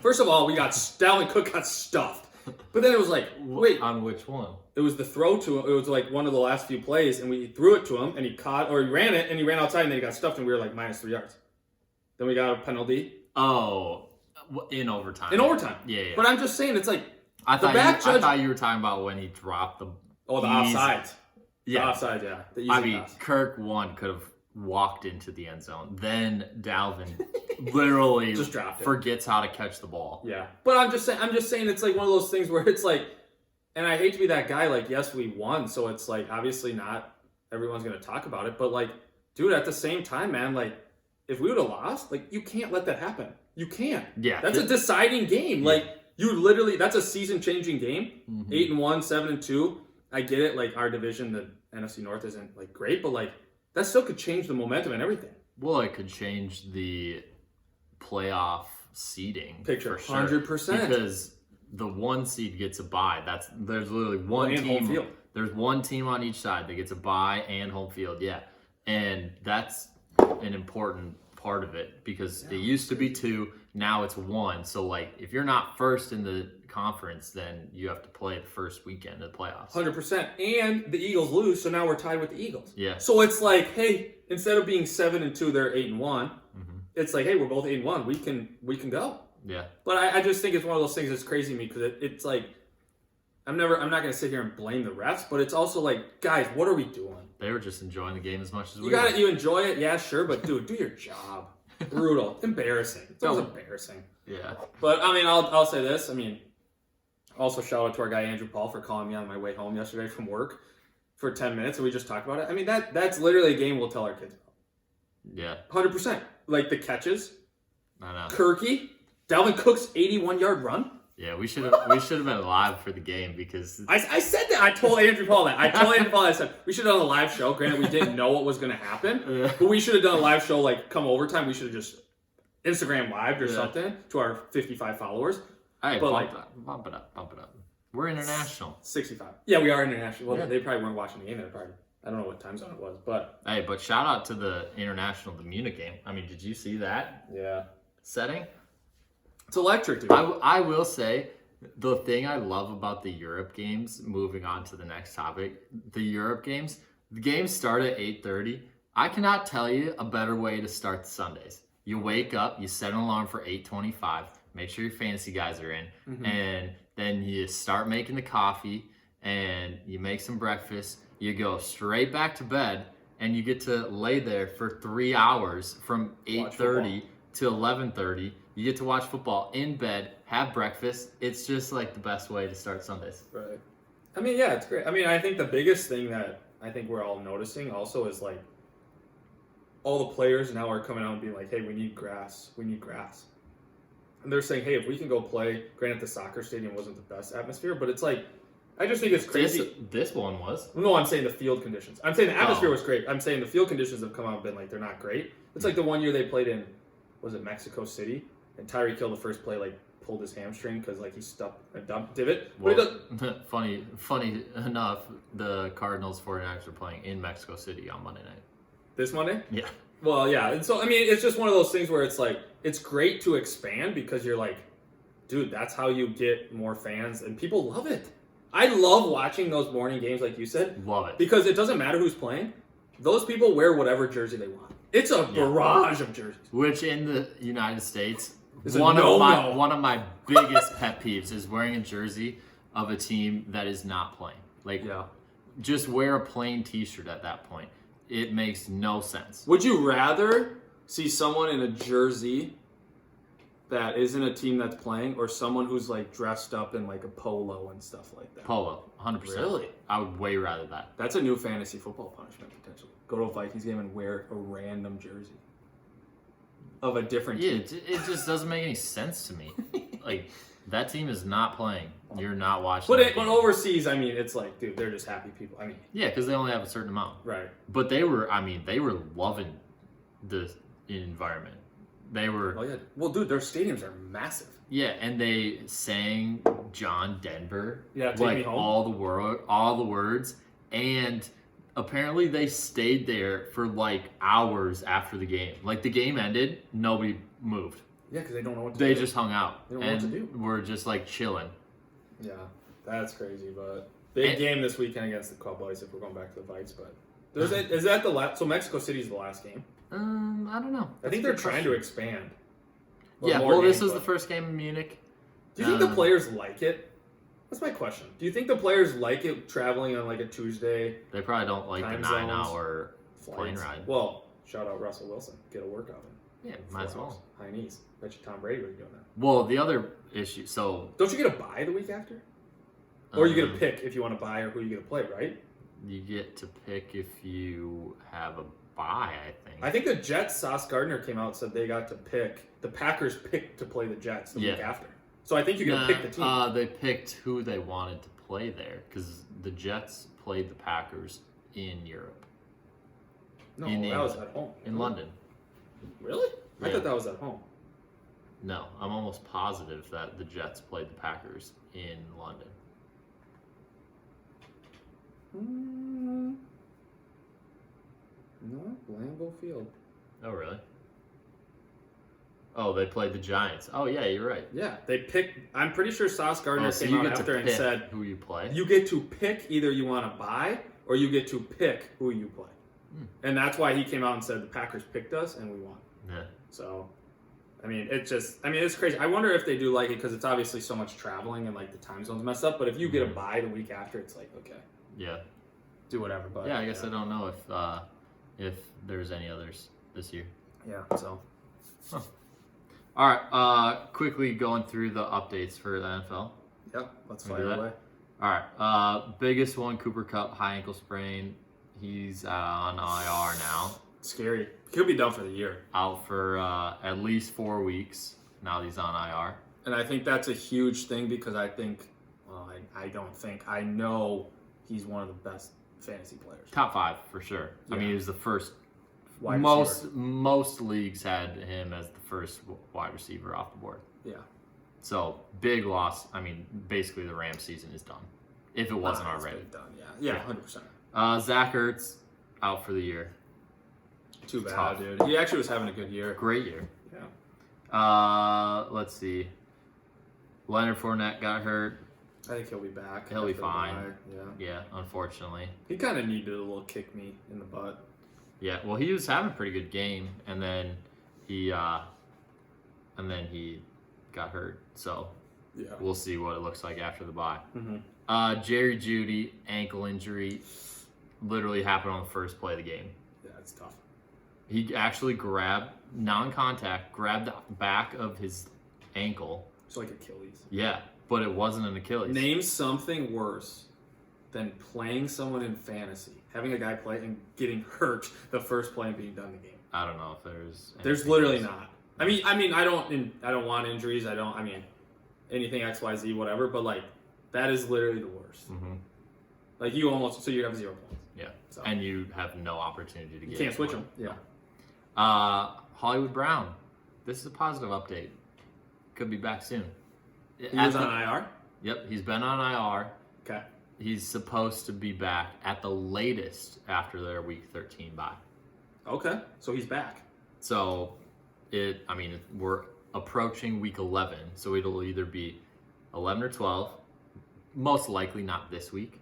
first of all, Dalvin Cook got stuffed. But then it was like, wait. On which one? It was the throw to him. It was like one of the last few plays, and we threw it to him, and he caught, or he ran it, and he ran outside, and then he got stuffed, and we were like -3 yards. Then we got a penalty. Oh, in overtime. In overtime. Yeah. But I'm just saying, it's like, I thought you were talking about when he dropped the... Oh, the offsides. Yeah. The offsides, yeah. The easy I mean, pass. Kirk, could have walked into the end zone. Then Dalvin literally just dropped it. Forgets how to catch the ball. Yeah. But I'm just saying it's like one of those things where it's like, and I hate to be that guy, like, yes, we won, so it's like, obviously not everyone's going to talk about it, but like, dude, at the same time, man, like, if we would have lost, like, you can't let that happen. You can't. Yeah. That's a deciding game. Yeah. Like, you literally, that's a season-changing game. 8-1, 7-2. I get it. Like our division, the NFC North isn't like great, but like that still could change the momentum and everything. Well, it could change the playoff seeding Picture, for sure. 100%. Because the 1 seed gets a bye. There's literally one and team. home field. There's one team on each side that gets a bye and home field. Yeah, and that's an important part of it because it used to be 2, now it's 1. So like, if you're not first in the conference, then you have to play the first weekend of the playoffs. 100%. And the Eagles lose, so now we're tied with the Eagles. Yeah. So it's like, hey, instead of being 7-2, they're 8-1. It's like, hey, we're both 8-1. We can go. Yeah. But I just think it's one of those things that's crazy to me because it's like, I'm not going to sit here and blame the refs, but it's also like, guys, what are we doing? They were just enjoying the game as much as we were. were. You enjoy it, yeah, sure, but dude, do your job. Brutal, embarrassing. It's always embarrassing. Yeah. But I mean, I'll say this. I mean, also shout out to our guy Andrew Paul for calling me on my way home yesterday from work for 10 minutes, and we just talked about it. I mean, that's literally a game we'll tell our kids about. Yeah. 100%. Like the catches. I know. Kirky, Dalvin Cook's 81-yard run. Yeah, we should have been live for the game because I said that. I told Andrew Paul that. I said we should have done a live show. Granted, we didn't know what was going to happen, but we should have done a live show like come overtime. We should have just Instagram lived or something to our 55 followers. Hey, but bump it up. We're international. 65. Yeah, we are international. Well, they probably weren't watching the game. They're probably, I don't know what time zone it was, but hey, but shout out to the Munich game. I mean, did you see that? Yeah. Setting. It's electric, dude. I will say, the thing I love about the Europe games, moving on to the next topic, the Europe games, the games start at 8:30. I cannot tell you a better way to start the Sundays. You wake up, you set an alarm for 8:25, make sure your fantasy guys are in, and then you start making the coffee, and you make some breakfast, you go straight back to bed, and you get to lay there for 3 hours from 8:30 to 11:30. You get to watch football in bed, have breakfast. It's just like the best way to start Sundays. Right. I mean, yeah, it's great. I mean, I think the biggest thing that I think we're all noticing also is like all the players now are coming out and being like, hey, we need grass. We need grass. And they're saying, hey, if we can go play, granted the soccer stadium wasn't the best atmosphere, but it's like, I just think it's crazy. This one was. No, I'm saying the field conditions. I'm saying the atmosphere was great. I'm saying the field conditions have come out and been like, they're not great. It's like the one year they played in, was it Mexico City? And Tyreek Hill, the first play, like pulled his hamstring because like he stuck a divot. Well, funny enough, the Cardinals 49ers are playing in Mexico City on Monday night. This Monday? Yeah. Well, yeah. And so, I mean, it's just one of those things where it's like, it's great to expand because you're like, dude, that's how you get more fans and people love it. I love watching those morning games, like you said. Love it. Because it doesn't matter who's playing. Those people wear whatever jersey they want. It's a barrage of jerseys. Which in the United States, It's one of my biggest pet peeves is wearing a jersey of a team that is not playing. Like, just wear a plain T-shirt at that point. It makes no sense. Would you rather see someone in a jersey that isn't a team that's playing or someone who's like dressed up in like a polo and stuff like that? Polo, 100%. Really? I would way rather that. That's a new fantasy football punishment potentially. Go to a Vikings game and wear a random jersey of a different team. It just doesn't make any sense to me. Like, that team is not playing. You're not watching. But overseas, I mean, it's like, dude, they're just happy people. I mean, yeah, because they only have a certain amount. Right. But they were loving the environment. They were. Oh yeah. Well, dude, their stadiums are massive. Yeah, and they sang John Denver. Yeah, Take like Me Home. all the words, and apparently they stayed there for like hours after the game. Like the game ended, nobody moved. Yeah, because they don't know what to They do. just hung out. They don't know what to do. We're just like chilling. Yeah, that's crazy. But big game this weekend against the Cowboys if we're going back to the Vikes. But is that the last? So Mexico City's the last game. I don't know. I think they're trying to expand. Yeah, well, this was the first game in Munich. Do you think the players like it? That's my question. Do you think the players like it traveling on like a Tuesday? They probably don't like the 9-hour plane flights? ride. Well, shout out Russell Wilson. Get a workout in. Yeah, might as well. High knees. Bet you Tom Brady would be doing that. Well, the other issue, so... Don't you get a bye the week after? Or you get to pick if you want to buy or who you get to play, right? You get to pick if you have a bye, I think. I think the Jets, Sauce Gardner came out and said they got to pick. The Packers picked to play the Jets the week after. So I think you get to pick the team. They picked who they wanted to play there because the Jets played the Packers in Europe. No, in that England, was at home. in London. Really? I Yeah. thought that was at home. No, I'm almost positive that the Jets played the Packers in London. No, Lambeau Field. Oh, really? Oh, they played the Giants. Oh, yeah, you're right. Yeah, they picked. I'm pretty sure Sauce Gardner So came you out get to after and pick said, who you play. "You get to pick either you want to buy or you get to pick who you play." And that's why he came out and said the Packers picked us and we won. Yeah. So, it's crazy. I wonder if they do like it because it's obviously so much traveling and like the time zones messed up. But if you get a bye the week after, it's like okay, Yeah. do whatever. But Yeah, I guess I don't know if there's any others this year. Yeah. So. All right, quickly going through the updates for the NFL. Yep. Let's Wanna fire do that? away. All right, biggest one, Cooper Kupp, high ankle sprain. He's on IR now, Scary. He could be done for the year. out for at least 4 weeks. Now he's on IR. And I think that's a huge thing because I know he's one of the best fantasy players. Top 5 for sure. I mean, Yeah. he was the first. Wide Most receiver. most leagues had him as the first wide receiver off the board. Yeah. So big loss. I mean, basically the Rams season is done, if it wasn't It's already. been done. Yeah. Yeah. 100%. Zach Ertz out for the year. Too bad, Tough. dude. He actually was having a good year. Great year. Yeah. Let's see. Leonard Fournette got hurt. I think he'll be back. He'll be after the fine. bye. Yeah. Yeah, unfortunately. He kind of needed a little kick me in the butt. Yeah, well, he was having a pretty good game, and then he got hurt. So Yeah. we'll see what it looks like after the bye. Mm-hmm. Jerry Jeudy, ankle injury, literally happened on the first play of the game. Yeah, it's tough. He actually grabbed the back of his ankle. It's like Achilles. Yeah, but it wasn't an Achilles. Name something worse than playing someone in fantasy, having a guy play and getting hurt the first play and being done the game. I don't know if there's. There's anything literally else. not. I mean, I don't want injuries. Anything X, Y, Z, whatever. But like, that is literally the worst. Mhm. Like you you have 0 points. Yeah, So. and you have no opportunity to get. You can't switch one. them. Yeah. Hollywood Brown. This is a positive update. Could be back soon. He was on IR. Yep, he's been on IR. Okay. He's supposed to be back at the latest after their Week 13 bye. Okay. So he's back. So, we're approaching Week 11, so it'll either be 11 or 12. Most likely not this week,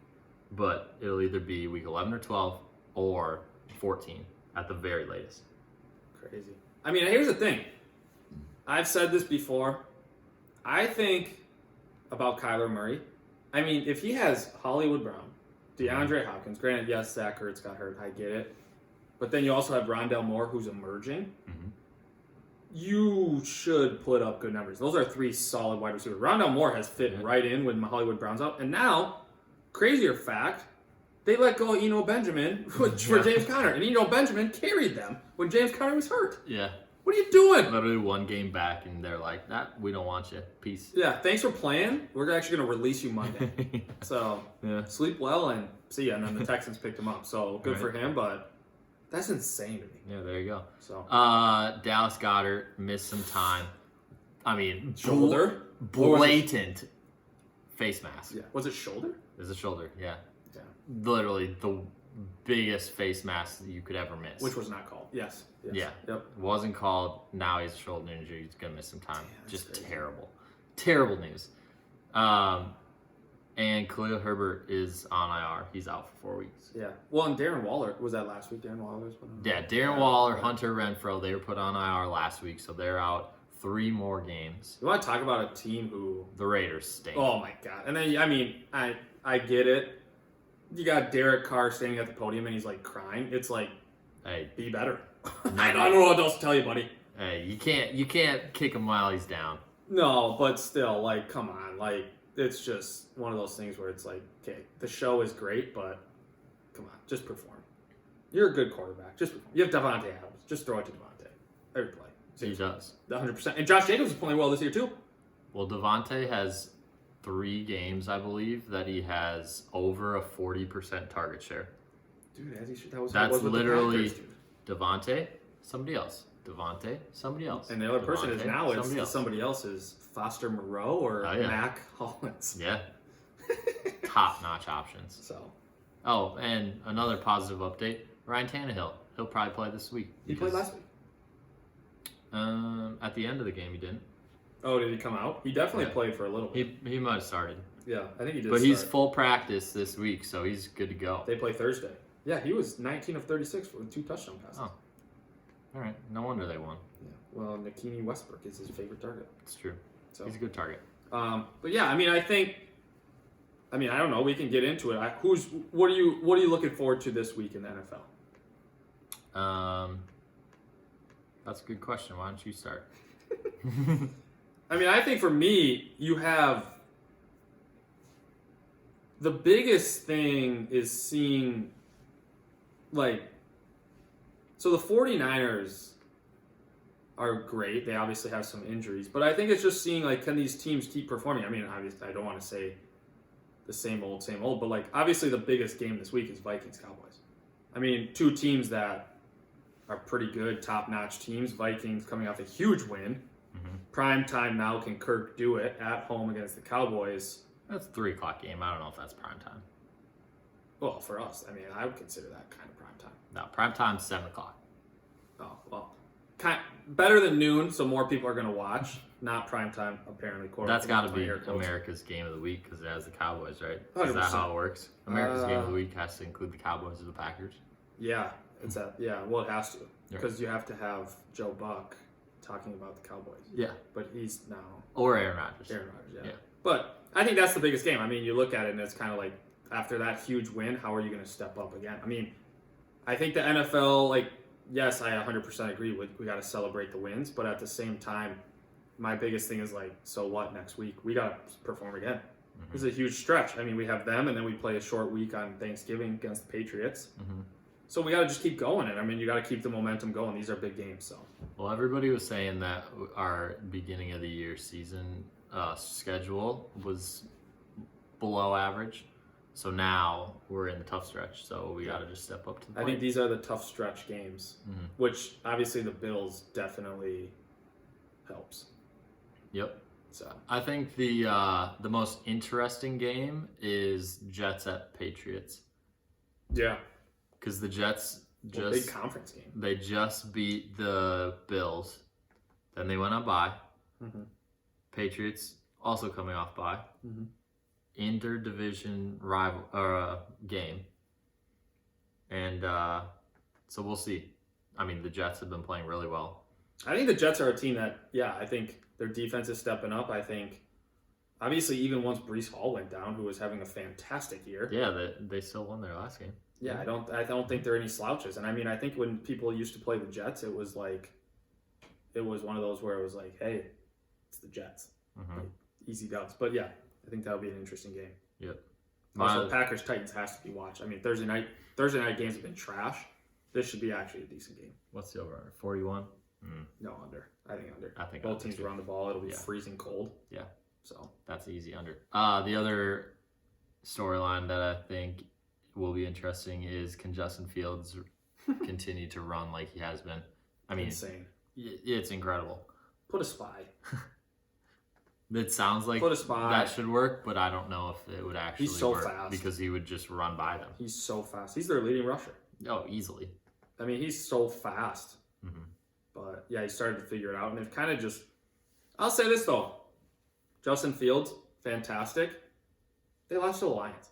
but it'll either be Week 11 or 12 or 14 at the very latest. Crazy. I mean, here's the thing. I've said this before. I think about Kyler Murray. I mean, if he has Hollywood Brown, DeAndre Hopkins, granted, yes, Zach Ertz got hurt. I get it. But then you also have Rondell Moore, who's emerging. Mhm. You should put up good numbers. Those are 3 solid wide receivers. Rondell Moore has fit right in when Hollywood Brown's out. And now, crazier fact, they let go of Eno Benjamin for James Conner. And Eno Benjamin carried them when James Conner was hurt. Yeah. What are you doing? Literally one game back, and they're like, we don't want you. Peace. Yeah, thanks for playing. We're actually going to release you Monday. So, Yeah. sleep well and see ya. And then the Texans picked him up. So, good for him, but that's insane to me. Yeah, there you go. So, Dallas Goedert missed some time. I mean, shoulder? blatant face mask. Yeah. Was it shoulder? It's a shoulder, yeah. Yeah. Literally the biggest face mask that you could ever miss. Which was not called. Yes. Yeah. Yep. Wasn't called. Now he's a shoulder injury. He's going to miss some time. That's Just crazy. terrible. Terrible news. And Khalil Herbert is on IR. He's out for 4 weeks. Yeah. Well, and Darren Waller, was that last week? Darren Waller was put on? Yeah, Darren Waller, Hunter Renfrow, they were put on IR last week, so they're out 3 more games. You want to talk about a team who... The Raiders stink. Oh, my God. And then, I get it. You got Derek Carr standing at the podium and he's, like, crying. It's like, Hey, be better. I don't know what else to tell you, buddy. hey, you can't kick him while he's down. No, but still, like, come on. Like, it's just one of those things where it's like, okay, the show is great, but come on, just perform. You're a good quarterback. Just perform. You have Devontae Adams. Just throw it to Devontae. Every play. He does. 100%. And Josh Jacobs is playing well this year, too. Well, Devontae has 3 games, I believe, that he has over a 40% target share. Dude, as he should, that was That's what was with literally the Packers, dude. Devontae, somebody else. Devontae, somebody else. And the other person is Devontae, now somebody somebody else is Foster Moreau or Mac Hollins. Yeah. Top-notch options. So. Oh, and another positive update, Ryan Tannehill. He'll probably play this week. He played last week. At the end of the game, he didn't. Oh, did he come out? He definitely played for a little bit. He might have started. Yeah, I think he did. But he's full practice this week, so he's good to go. They play Thursday. Yeah, he was 19 of 36 with 2 touchdown passes. Oh. All right. No wonder they won. Yeah. Well, Nakini Westbrook is his favorite target. It's true. So he's a good target. But yeah, I don't know. We can get into it. What are you looking forward to this week in the NFL? That's a good question. Why don't you start? I think for me, you have the biggest thing is seeing so the 49ers are great. They obviously have some injuries, but I think it's just seeing can these teams keep performing? Obviously I don't want to say the same old, but obviously the biggest game this week is Vikings Cowboys. 2 teams that are pretty good, top-notch teams. Vikings coming off a huge win. Mm-hmm. Prime time now. Can Kirk do it at home against the Cowboys? That's a 3 o'clock game. I don't know if that's prime time. Well, for us, I would consider that kind of prime time. No, prime time's 7 o'clock. Oh, well. Better than noon, so more people are going to watch. Not prime time, apparently. That's got to be America's game of the week because it has the Cowboys, right? 100%. Is that how it works? America's game of the week has to include the Cowboys or the Packers? Yeah, it has to. Because you have to have Joe Buck talking about the Cowboys. Yeah. But he's now... Or Aaron Rodgers. Yeah. But I think that's the biggest game. You look at it and it's kind of after that huge win, how are you going to step up again? I think the NFL, yes, I 100% agree with we got to celebrate the wins, but at the same time, my biggest thing is so what next week? We got to perform again. Mm-hmm. This is a huge stretch. We have them, and then we play a short week on Thanksgiving against the Patriots. Mm-hmm. So we got to just keep going, and you got to keep the momentum going. These are big games. So. Well, everybody was saying that our beginning of the year season schedule was below average. So now we're in the tough stretch, so we got to just step up to the plate. I think these are the tough stretch games, which obviously the Bills definitely helps. Yep. So I think the most interesting game is Jets at Patriots. Yeah. Because the Jets big conference game. They just beat the Bills, then they went on bye. Mm-hmm. Patriots also coming off bye. Mm-hmm. Interdivision rival game, and so we'll see. The Jets have been playing really well. I think the Jets are a team that, I think their defense is stepping up. I think, obviously, even once Breece Hall went down, who was having a fantastic year. Yeah, they still won their last game. Yeah, I don't think they're any slouches. And I think when people used to play the Jets, it was one of those where it was hey, it's the Jets, easy dubs. But yeah. I think that'll be an interesting game. Yep. Also, Packers Titans has to be watched. Thursday night games have been trash. This should be actually a decent game. What's the over? 41? No, under. I think under. I think both teams run the ball. It'll be freezing cold. Yeah. So that's easy under. The other storyline that I think will be interesting is can Justin Fields continue to run like he has been? Insane. It's incredible. Put a spy. It sounds like that should work, but I don't know if it would actually work fast. Because he would just run by them. He's so fast. He's their leading rusher. Oh, easily. He's so fast. Mm-hmm. But, yeah, he started to figure it out. And they've kind of just... I'll say this, though. Justin Fields, fantastic. They lost to the Lions.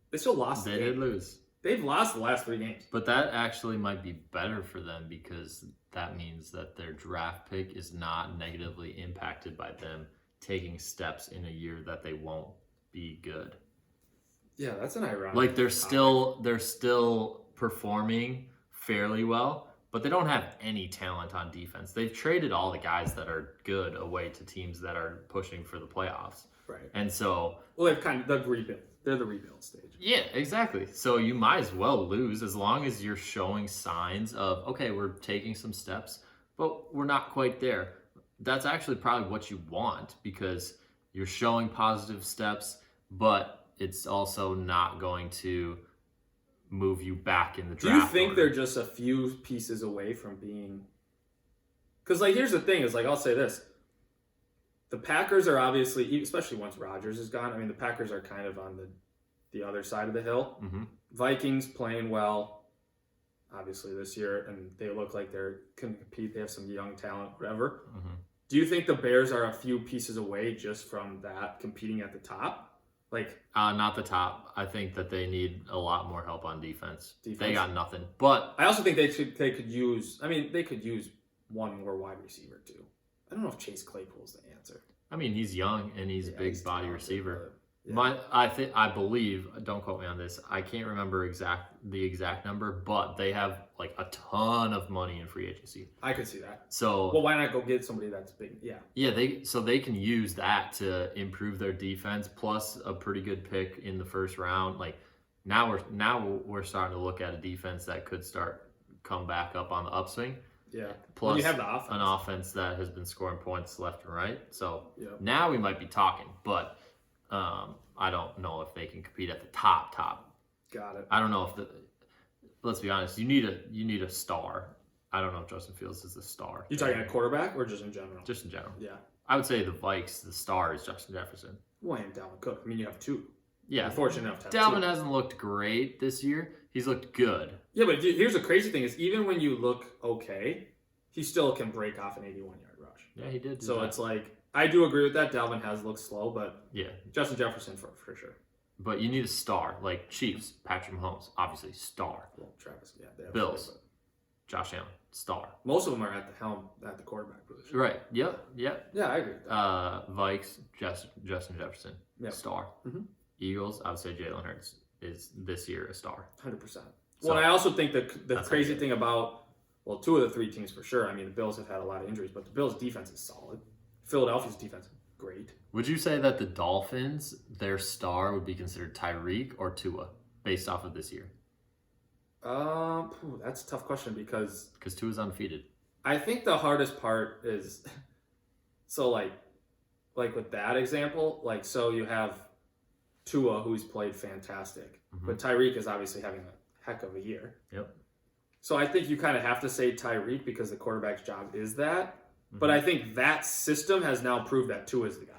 They still lost the game. They did lose. They've lost the last 3 games. But that actually might be better for them because that means that their draft pick is not negatively impacted by them taking steps in a year that they won't be good. Yeah, that's an ironic. They're still performing fairly well, but they don't have any talent on defense. They've traded all the guys that are good away to teams that are pushing for the playoffs. Right. And so they've rebuilt. They're the rebuild stage. Yeah, exactly. So you might as well lose as long as you're showing signs of, okay, we're taking some steps, but we're not quite there. That's actually probably what you want because You're showing positive steps, but it's also not going to move you back in the draft. Do you think order. they're just a few pieces away from being? Because like, here's the thing: is like I'll say this: the Packers are obviously, especially once Rodgers is gone. I mean, the Packers are kind of on the other side of the hill. Mm-hmm. Vikings playing well, obviously this year, and they look like they're can compete. They have some young talent, whatever. Mm-hmm. Do you think the Bears are a few pieces away just from that competing at the top? Like, not the top. I think that they need a lot more help on defense. Defense? They got nothing. But I also think they could use. I mean, they could use one more wide receiver too. I don't know if Chase Claypool's the answer. I mean, he's young and he's a big body talented, receiver. but, yeah. I believe. Don't quote me on this. I can't remember the exact number, but they have like a ton of money in free agency. I could see that. So well, why not go get somebody that's big? Yeah. Yeah, they can use that to improve their defense, plus a pretty good pick in the first round. Like now we're starting to look at a defense that could start come back up on the upswing. Yeah. Plus when you have the offense. an offense that has been scoring points left and right. So Yep. now we might be talking, but I don't know if they can compete at the top. Got it. I don't know if let's be honest, you need a star. I don't know if Justin Fields is the star. You talking a quarterback or just in general? Just in general. Yeah. I would say the Vikes, the star is Justin Jefferson. Well, and Dalvin Cook. I mean, you have two. Yeah. You're fortunate enough to have Dalvin two. hasn't looked great this year. He's looked good. Yeah, but here's the crazy thing is even when you look okay, he still can break off an 81-yard rush. Yeah, he did. So it's like, I do agree with that. Dalvin has looked slow, but yeah. Justin Jefferson for sure. But you need a star. Like Chiefs, Patrick Mahomes, obviously star. Well, Travis, yeah. They have Bills. but Josh Allen, star. most of them are at the helm, at the quarterback position. Right. Yep. Yeah, I agree with that. Vikes, Justin Jefferson, Yep. star. Mhm. Eagles, I would say Jalen Hurts is this year a star. 100%. So, Well, and I also think the that's crazy okay. thing about, well, two of the three teams for sure. I mean, the Bills have had a lot of injuries, but the Bills' defense is solid. Philadelphia's defense, great. Would you say that the Dolphins, their star would be considered Tyreek or Tua based off of this year? That's a tough question because Tua's undefeated. I think the hardest part is, so like with that example, like, so you have Tua, who's played fantastic, but Tyreek is obviously having a heck of a year. Yep. So I think you kind of have to say Tyreek because the quarterback's job is that. But I think that system has now proved that Tua is the guy.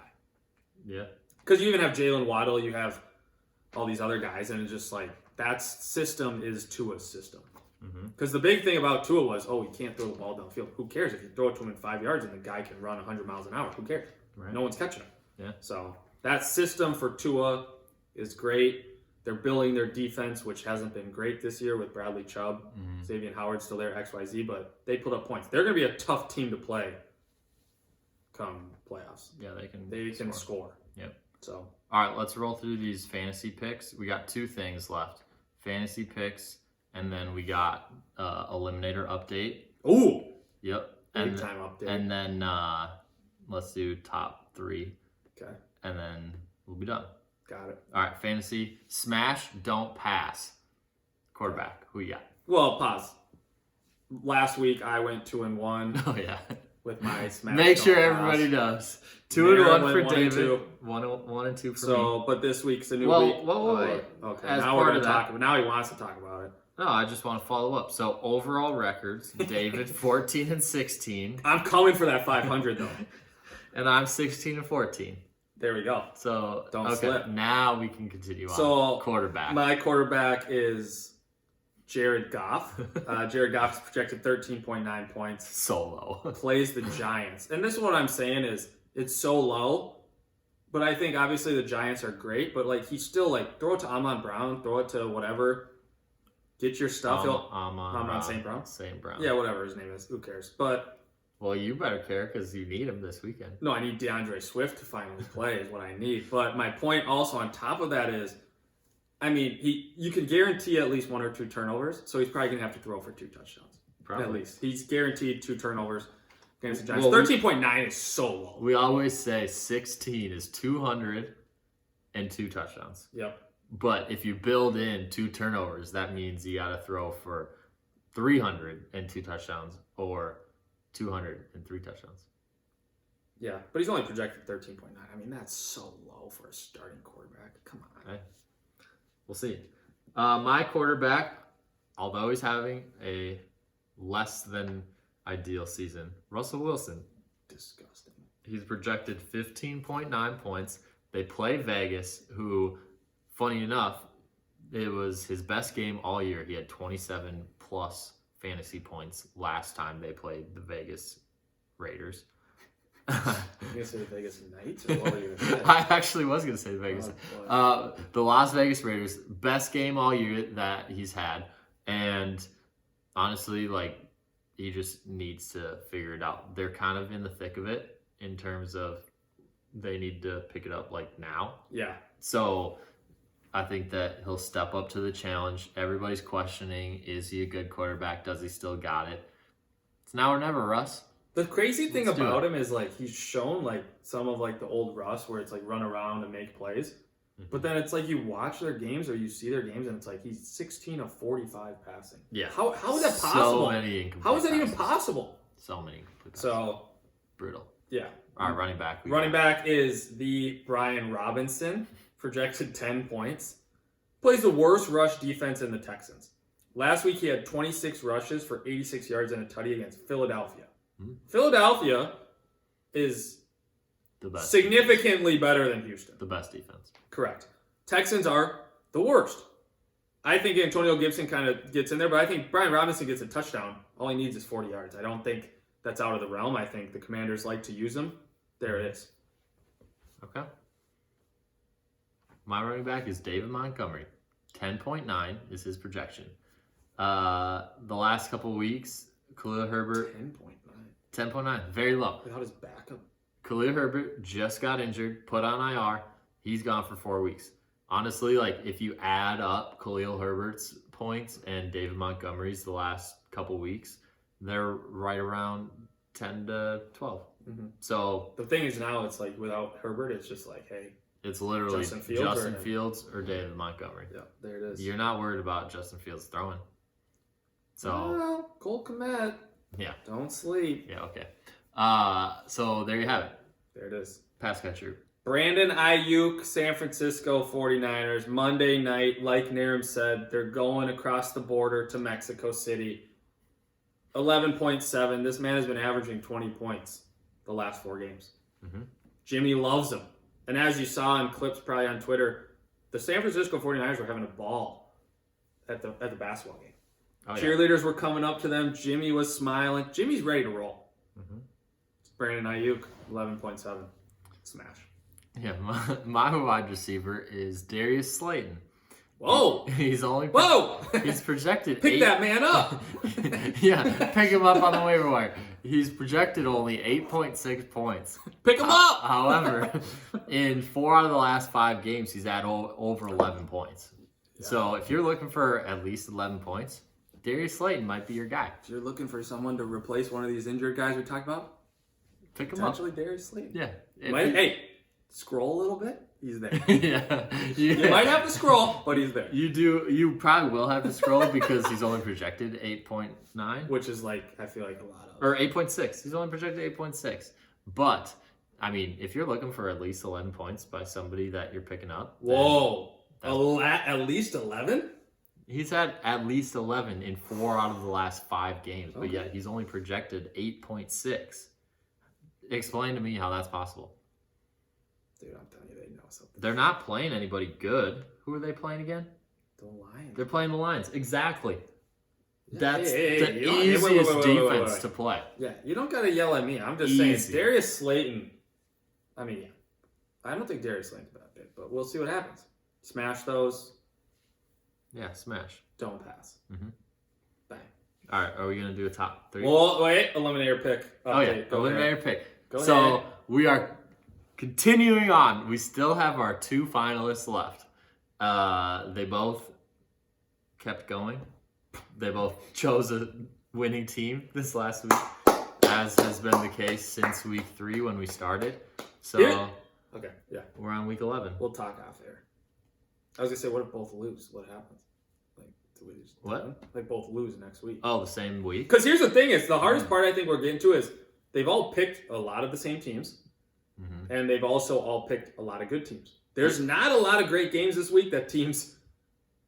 Yeah. Because you even have Jalen Waddle, you have all these other guys, and it's just like that system is Tua's system. Because the big thing about Tua was, he can't throw the ball downfield. Who cares if you throw it to him in 5 yards and the guy can run 100 miles an hour? Who cares? Right. No one's catching him. Yeah. So that system for Tua is great. They're building their defense, which hasn't been great this year with Bradley Chubb. Xavier Howard still there, XYZ, but they put up points. They're going to be a tough team to play come playoffs. Yeah, they can score. Yep. So, all right, let's roll through these fantasy picks. We got two things left: fantasy picks, and then we got eliminator update. ooh, Yep. big time update. And then let's do top three, Okay, and then we'll be done. got it. All right, fantasy smash, don't pass. Quarterback, who you got? Well, pause. Last week I went 2-1 Oh yeah. with my smash. Make sure don't everybody pass. knows. 2-1 Mara for went 1 and David. 2. 1 and 2 for me. So, but this week's a new Well, week. wait. Okay, As now we're part going of to that- talk. Now he wants to talk about it. No, I just want to follow up. So overall records: David 14 and 16, I'm coming for that 500 though. and I'm 16 and 14. There we go. So Don't okay, slip. now we can continue on. So Quarterback. My quarterback is Jared Goff. Jared Goff is projected 13.9 points. So low. Plays the Giants. And this is what I'm saying is it's so low. But I think obviously the Giants are great. But like he's still like throw it to Amon Brown, throw it to whatever. Get your stuff. Amon St. Brown. St. Brown. Yeah, whatever his name is. Who cares? But Well, you better care because you need him this weekend. no, I need DeAndre Swift to finally play is what I need. But my point also on top of that is, I mean, you can guarantee at least 1 or 2 turnovers. So he's probably going to have to throw for 2 touchdowns. Probably. At least. He's guaranteed 2 turnovers against the Giants. Well, 13.9 is so low. We always say 16 is 200 and 2 touchdowns. Yep. But if you build in 2 turnovers, that means you got to throw for 300 and 2 touchdowns or 200 and 3 touchdowns. Yeah, but he's only projected 13.9. I mean, that's so low for a starting quarterback. Come on. Okay. We'll see. My quarterback, although he's having a less than ideal season, Russell Wilson. Disgusting. He's projected 15.9 points. They play Vegas, who, funny enough, it was his best game all year. He had 27 plus fantasy points last time they played the Vegas Raiders. You gonna say the Vegas Knights, or what were you gonna say? I actually was gonna say Vegas. The Las Vegas Raiders, best game all year that he's had, and honestly, like, he just needs to figure it out. They're kind of in the thick of it in terms of they need to pick it up like now. Yeah. So I think that he'll step up to the challenge. Everybody's questioning, is he a good quarterback? Does he still got it? It's now or never, Russ. The crazy thing about him is, like, he's shown, like, some of, like, the old Russ where it's, like, run around and make plays. Mm-hmm. But then it's, like, you watch their games or you see their games and it's, like, he's 16 of 45 passing. Yeah. How is that possible? So many incomplete How is that even passes. possible? So many incomplete passes. So. Brutal. Yeah. All right, running back. Running back is the Brian Robinson, projected 10 points. Plays the worst rush defense in the Texans. Last week he had 26 rushes for 86 yards and a tutty against Philadelphia. Philadelphia is the best significantly defense. Better than Houston. The best defense. Correct. Texans are the worst. I think Antonio Gibson kind of gets in there, but I think Brian Robinson gets a touchdown. All he needs is 40 yards. I don't think that's out of the realm. I think the Commanders like to use him. There it is. Okay. My running back is David Montgomery. 10.9 is his projection. The last couple of weeks, Khalil Herbert. 10.9. Very low. Without his backup. Khalil Herbert just got injured, put on IR. He's gone for 4 weeks. Honestly, like, if you add up Khalil Herbert's points and David Montgomery's the last couple weeks, they're right around 10 to 12. Mm-hmm. So the thing is now it's like without Herbert, it's just like, hey, it's literally Justin Fields or David Montgomery. Yeah, there it is. You're not worried about Justin Fields throwing. So well, Cole Kmet. Yeah. Don't sleep. Yeah, okay. So there you have it. There it is. Pass catcher. Brandon Ayuk, San Francisco 49ers, Monday night, like Narum said, they're going across the border to Mexico City. 11.7. This man has been averaging 20 points the last 4 games. Mm-hmm. Jimmy loves him. And as you saw in clips probably on Twitter, the San Francisco 49ers were having a ball at the basketball game. Oh, yeah. Cheerleaders were coming up to them. Jimmy was smiling. Jimmy's ready to roll. Mm-hmm. Brandon Ayuk, 11.7. Smash. Yeah, my wide receiver is Darius Slayton. Whoa! He's only he's projected. Pick that man up. Yeah, pick him up on the waiver wire. He's projected only 8.6 points. Pick him up. However, in 4 out of the last 5 games, he's had over 11 points. Yeah. So if you're looking for at least 11 points, Darius Slayton might be your guy. If you're looking for someone to replace one of these injured guys we talked about, pick him up. Potentially Darius Slayton. Yeah. Hey, scroll a little bit. He's there. Yeah. You might have to scroll, but he's there. You probably will have to scroll because he's only projected 8.9. Which is like, I feel like a lot of. Or 8.6. He's only projected 8.6. But, I mean, if you're looking for at least 11 points by somebody that you're picking up. Whoa. At least 11? He's had at least 11 in 4 out of the last 5 games. Okay. But yet he's only projected 8.6. Explain to me how that's possible. Dude, I'm telling you, they know something. They're not playing anybody good. Who are they playing again? The Lions. They're playing the Lions. Exactly. Yeah, that's the easiest defense to play. Yeah, you don't got to yell at me. I'm just saying, Darius Slayton, I mean, yeah. I don't think Darius Slayton's a bad pick, but we'll see what happens. Smash those. Yeah, smash. Don't pass. Mm-hmm. Bang. All right, are we going to do a top 3? Well, wait, eliminator pick. Eliminator pick. Go so ahead. We are continuing on. We still have our 2 finalists left. They both kept going. They both chose a winning team this last week, as has been the case since week 3 when we started. So okay, yeah. We're on week 11. We'll talk off air. I was going to say, what if both lose? What happens? What? Like both lose next week. Oh, the same week? Because here's the thing is, the hardest part I think we're getting to is they've all picked a lot of the same teams. And they've also all picked a lot of good teams. There's not a lot of great games this week that teams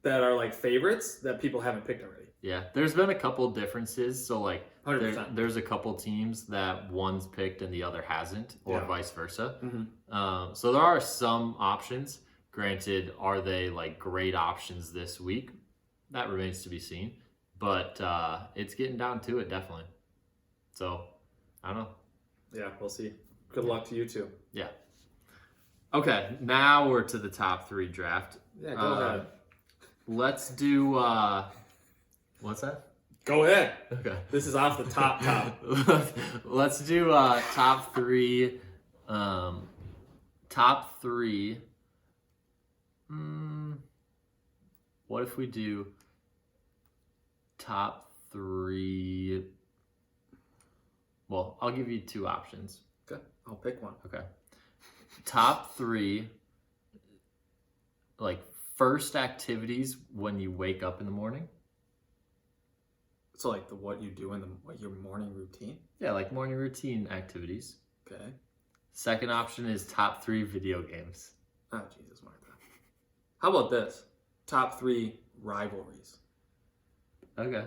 that are like favorites that people haven't picked already. Yeah, there's been a couple differences. So like, 100%. there's a couple teams that one's picked and the other hasn't, or vice versa. So there are some options. Granted, are they like great options this week? That remains to be seen. But it's getting down to it, definitely. So, I don't know. Yeah, we'll see. Good luck to you too. Yeah. Okay, now we're to the top 3 draft. Yeah, go ahead. Let's do, what's that? Go ahead. Okay. This is off the top. Let's do top 3. Top 3. What if we do top 3? Well, I'll give you 2 options. Okay, I'll pick one. Okay. Top 3, like, first activities when you wake up in the morning. So like what you do in your morning routine? Yeah, like morning routine activities. Okay. Second option is top 3 video games. Oh, Jesus, Martha. How about this? Top 3 rivalries. Okay.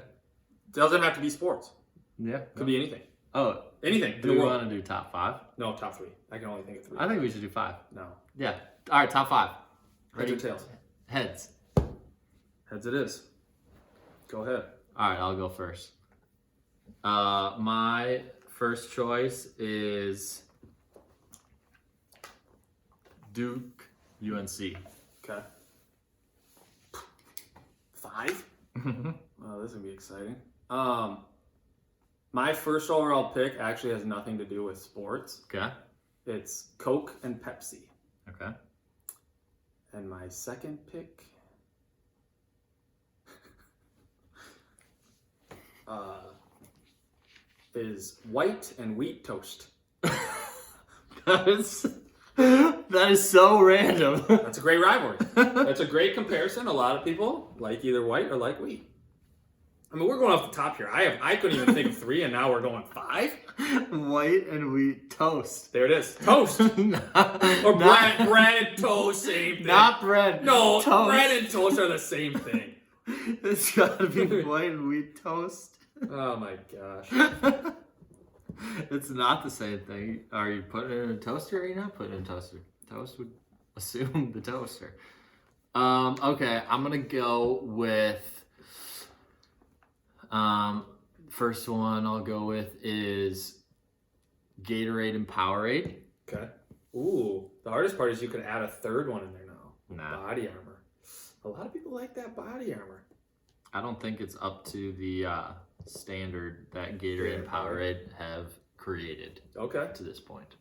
Doesn't have to be sports. Yeah. Could be anything. Oh, Anything. do we want to do top 5? No, top 3. I can only think of 3. I think we should do 5. No. Yeah. All right, top 5. Heads or tails? Heads. Heads it is. Go ahead. All right, I'll go first. My first choice is Duke UNC. Okay. 5? Oh, this is gonna be exciting. My first overall pick actually has nothing to do with sports. Okay. It's Coke and Pepsi. Okay. And my second pick is white and wheat toast. That is so random. That's a great rivalry. That's a great comparison. A lot of people like either white or like wheat. I mean, we're going off the top here. I couldn't even think of 3, and now we're going 5. White and wheat toast. There it is. Toast. Or bread and toast, same thing. Not bread. No, toast. bread and toast are the same thing. It's gotta be white and wheat toast. Oh my gosh. It's not the same thing. Are you putting it in a toaster or are you not putting it in a toaster? Toast would assume the toaster. Okay, I'm gonna go with first one I'll go with is Gatorade and Powerade. Okay. Ooh, the hardest part is you could add a third one in there now. Nah. Body armor. A lot of people like that body armor. I don't think it's up to the standard that Gatorade and Powerade have created. Okay. To this point.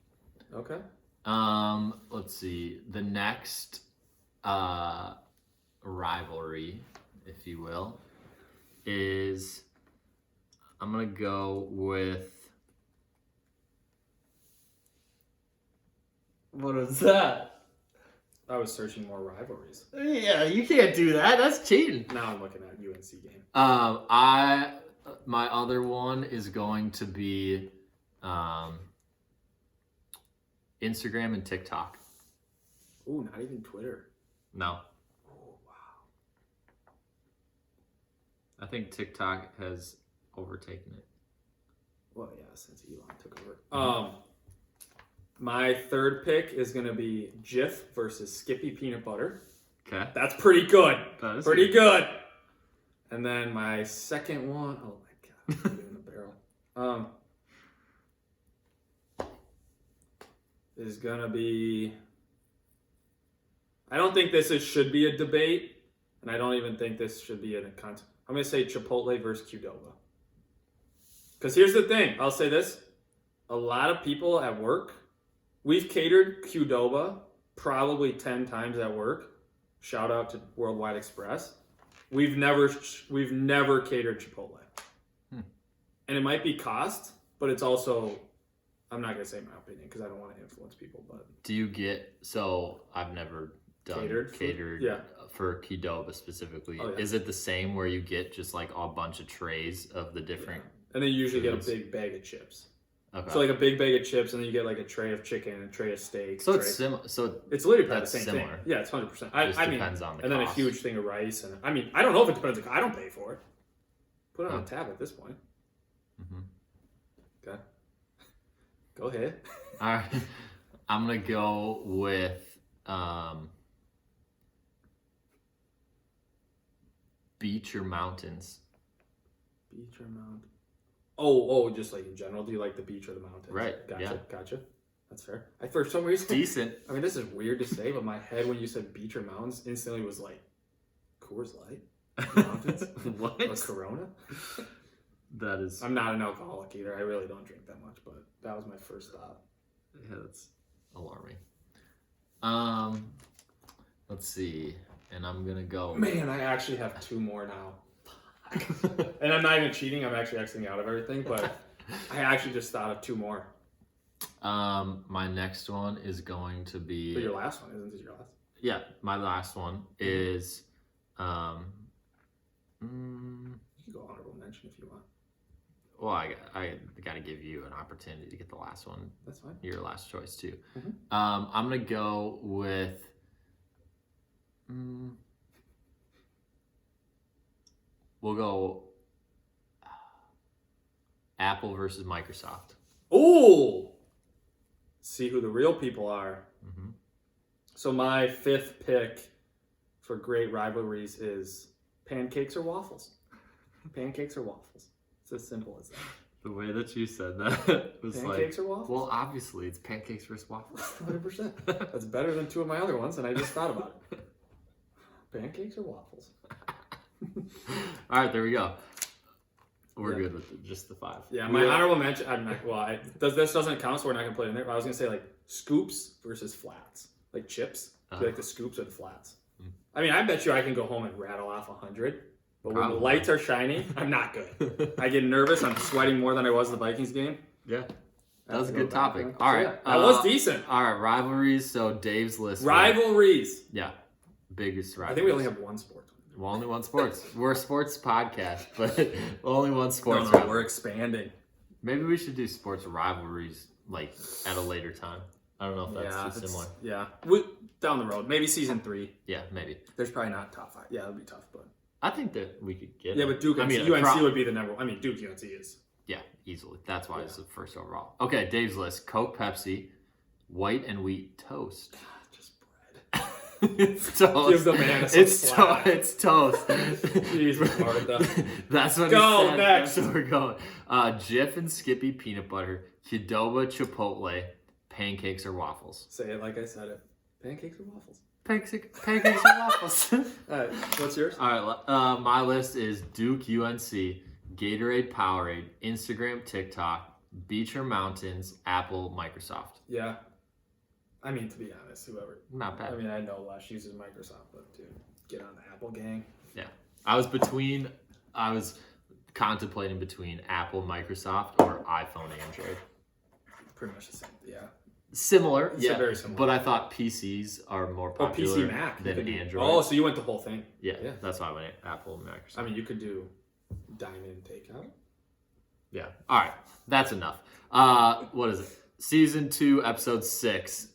Okay. Let's see. The next rivalry, if you will, is I'm gonna go with what is that? I was searching more rivalries. Yeah, you can't do that. That's cheating. Now I'm looking at UNC game. My other one is going to be Instagram and TikTok. Ooh, not even Twitter. No. Oh, wow. I think TikTok has overtaken it. Well, yeah, since Elon took over. My third pick is going to be Jif versus Skippy Peanut Butter. Okay. That's pretty good. That is pretty good. And then my second one, oh my God, I'm in the barrel. Is going to be, I don't think should be a debate, and I don't even think this should be in a contest. I'm going to say Chipotle versus Qdoba. Because here's the thing, I'll say this. A lot of people at work, we've catered Qdoba probably 10 times at work. Shout out to Worldwide Express. We've never catered Chipotle. And it might be cost, but it's also, I'm not going to say my opinion because I don't want to influence people. But do you get, so I've never done catered yeah. For Qdoba specifically. Oh, yeah. Is it the same where you get just like a bunch of trays of the different? Yeah. And then you usually foods? get a big bag of chips. Okay. So like a big bag of chips, and then you get like a tray of chicken, and a tray of steak. So it's similar. So it's literally probably the that's same similar. thing. Yeah, it's 100%. Just depends on the and then a cost. huge thing of rice, and I mean, I don't know if it depends. I don't pay for it. Put it on a tab at this point. Okay. Go ahead. All right. I'm gonna go with beach or mountains. Beach or mountain? Oh, just like in general, do you like the beach or the mountains? Right. Gotcha. That's fair. For some reason, Decent. I mean, this is weird to say, but my head when you said beach or mountains instantly was like Coors Light, mountains, What? or Corona. That is. I'm not an alcoholic either. I really don't drink that much, but that was my first thought. Yeah, that's alarming. Let's see, and I'm gonna go. Man, I actually have 2 more now. And I'm not even cheating. I'm actually Xing out of everything, but I actually just thought of 2 more. My next one is going to be. But your last one, isn't this your last? Yeah, my last one is. You can go honorable mention if you want. Well, I got to give you an opportunity to get the last one. That's fine. Your last choice too. Mm-hmm. I'm gonna go with. We'll go Apple versus Microsoft. Ooh! See who the real people are. Mm-hmm. So my 5th pick for great rivalries is pancakes or waffles. Pancakes or waffles. It's as simple as that. The way that you said that was Pancakes or waffles? Well, obviously it's pancakes versus waffles. 100%. That's better than 2 of my other ones, and I just thought about it. Pancakes or waffles? All right, there we go. We're Yeah. good with just the 5. Yeah, my honorable mention. I'm not. Well, this doesn't count, so we're not gonna put it in there. But I was gonna say like scoops versus flats, like chips. Do you like the scoops or the flats? I mean, I bet you I can go home and rattle off 100. But when the lights are shining, I'm not good. I get nervous. I'm sweating more than I was in the Vikings game. Yeah. That was a good topic. Back. All right. Yeah, that was decent. All right, rivalries. So Dave's list. Rivalries. Yeah. Biggest rivalries. I think we only have one sport. Well, only one sports. We're a sports podcast, but only one sports. No, we're expanding. Maybe we should do sports rivalries like at a later time. I don't know if that's too similar. Yeah. Down the road. Maybe season 3. Yeah, maybe. There's probably not top 5. Yeah, it'll be tough, but. I think that we could get. Yeah, but Duke. UNC would be the number 1. I mean, Duke UNC is. Yeah, easily. That's why it's the first overall. Okay, Dave's list: Coke, Pepsi, white and wheat toast. Just bread. It's toast. Give the man some slack. It's toast. Jeez, Martha. That's what Go he said. next. That's where we're going. Jif and Skippy peanut butter, Qdoba Chipotle, pancakes or waffles. Say it like I said it. Pancakes or waffles? Pancakes or waffles. All right, what's yours? All right, my list is Duke UNC, Gatorade Powerade, Instagram TikTok, Beach or Mountains, Apple, Microsoft. Yeah. I mean, to be honest, whoever. Not bad. I mean, I know Les uses Microsoft, but dude, get on the Apple gang. Yeah. I was contemplating between Apple, Microsoft, or iPhone, Android. Pretty much the same. Yeah. Similar, It's yeah. very similar. But I thought PCs are more popular PC Mac than Android. Oh, so you went the whole thing. Yeah, that's why I went Apple and Microsoft. I mean, you could do dine-in takeout. Yeah. All right. That's enough. What is it? Season 2, episode 6.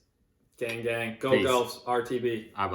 Gang, gang. Go, Peace. Gulfs. RTB. Bye-bye. Peace.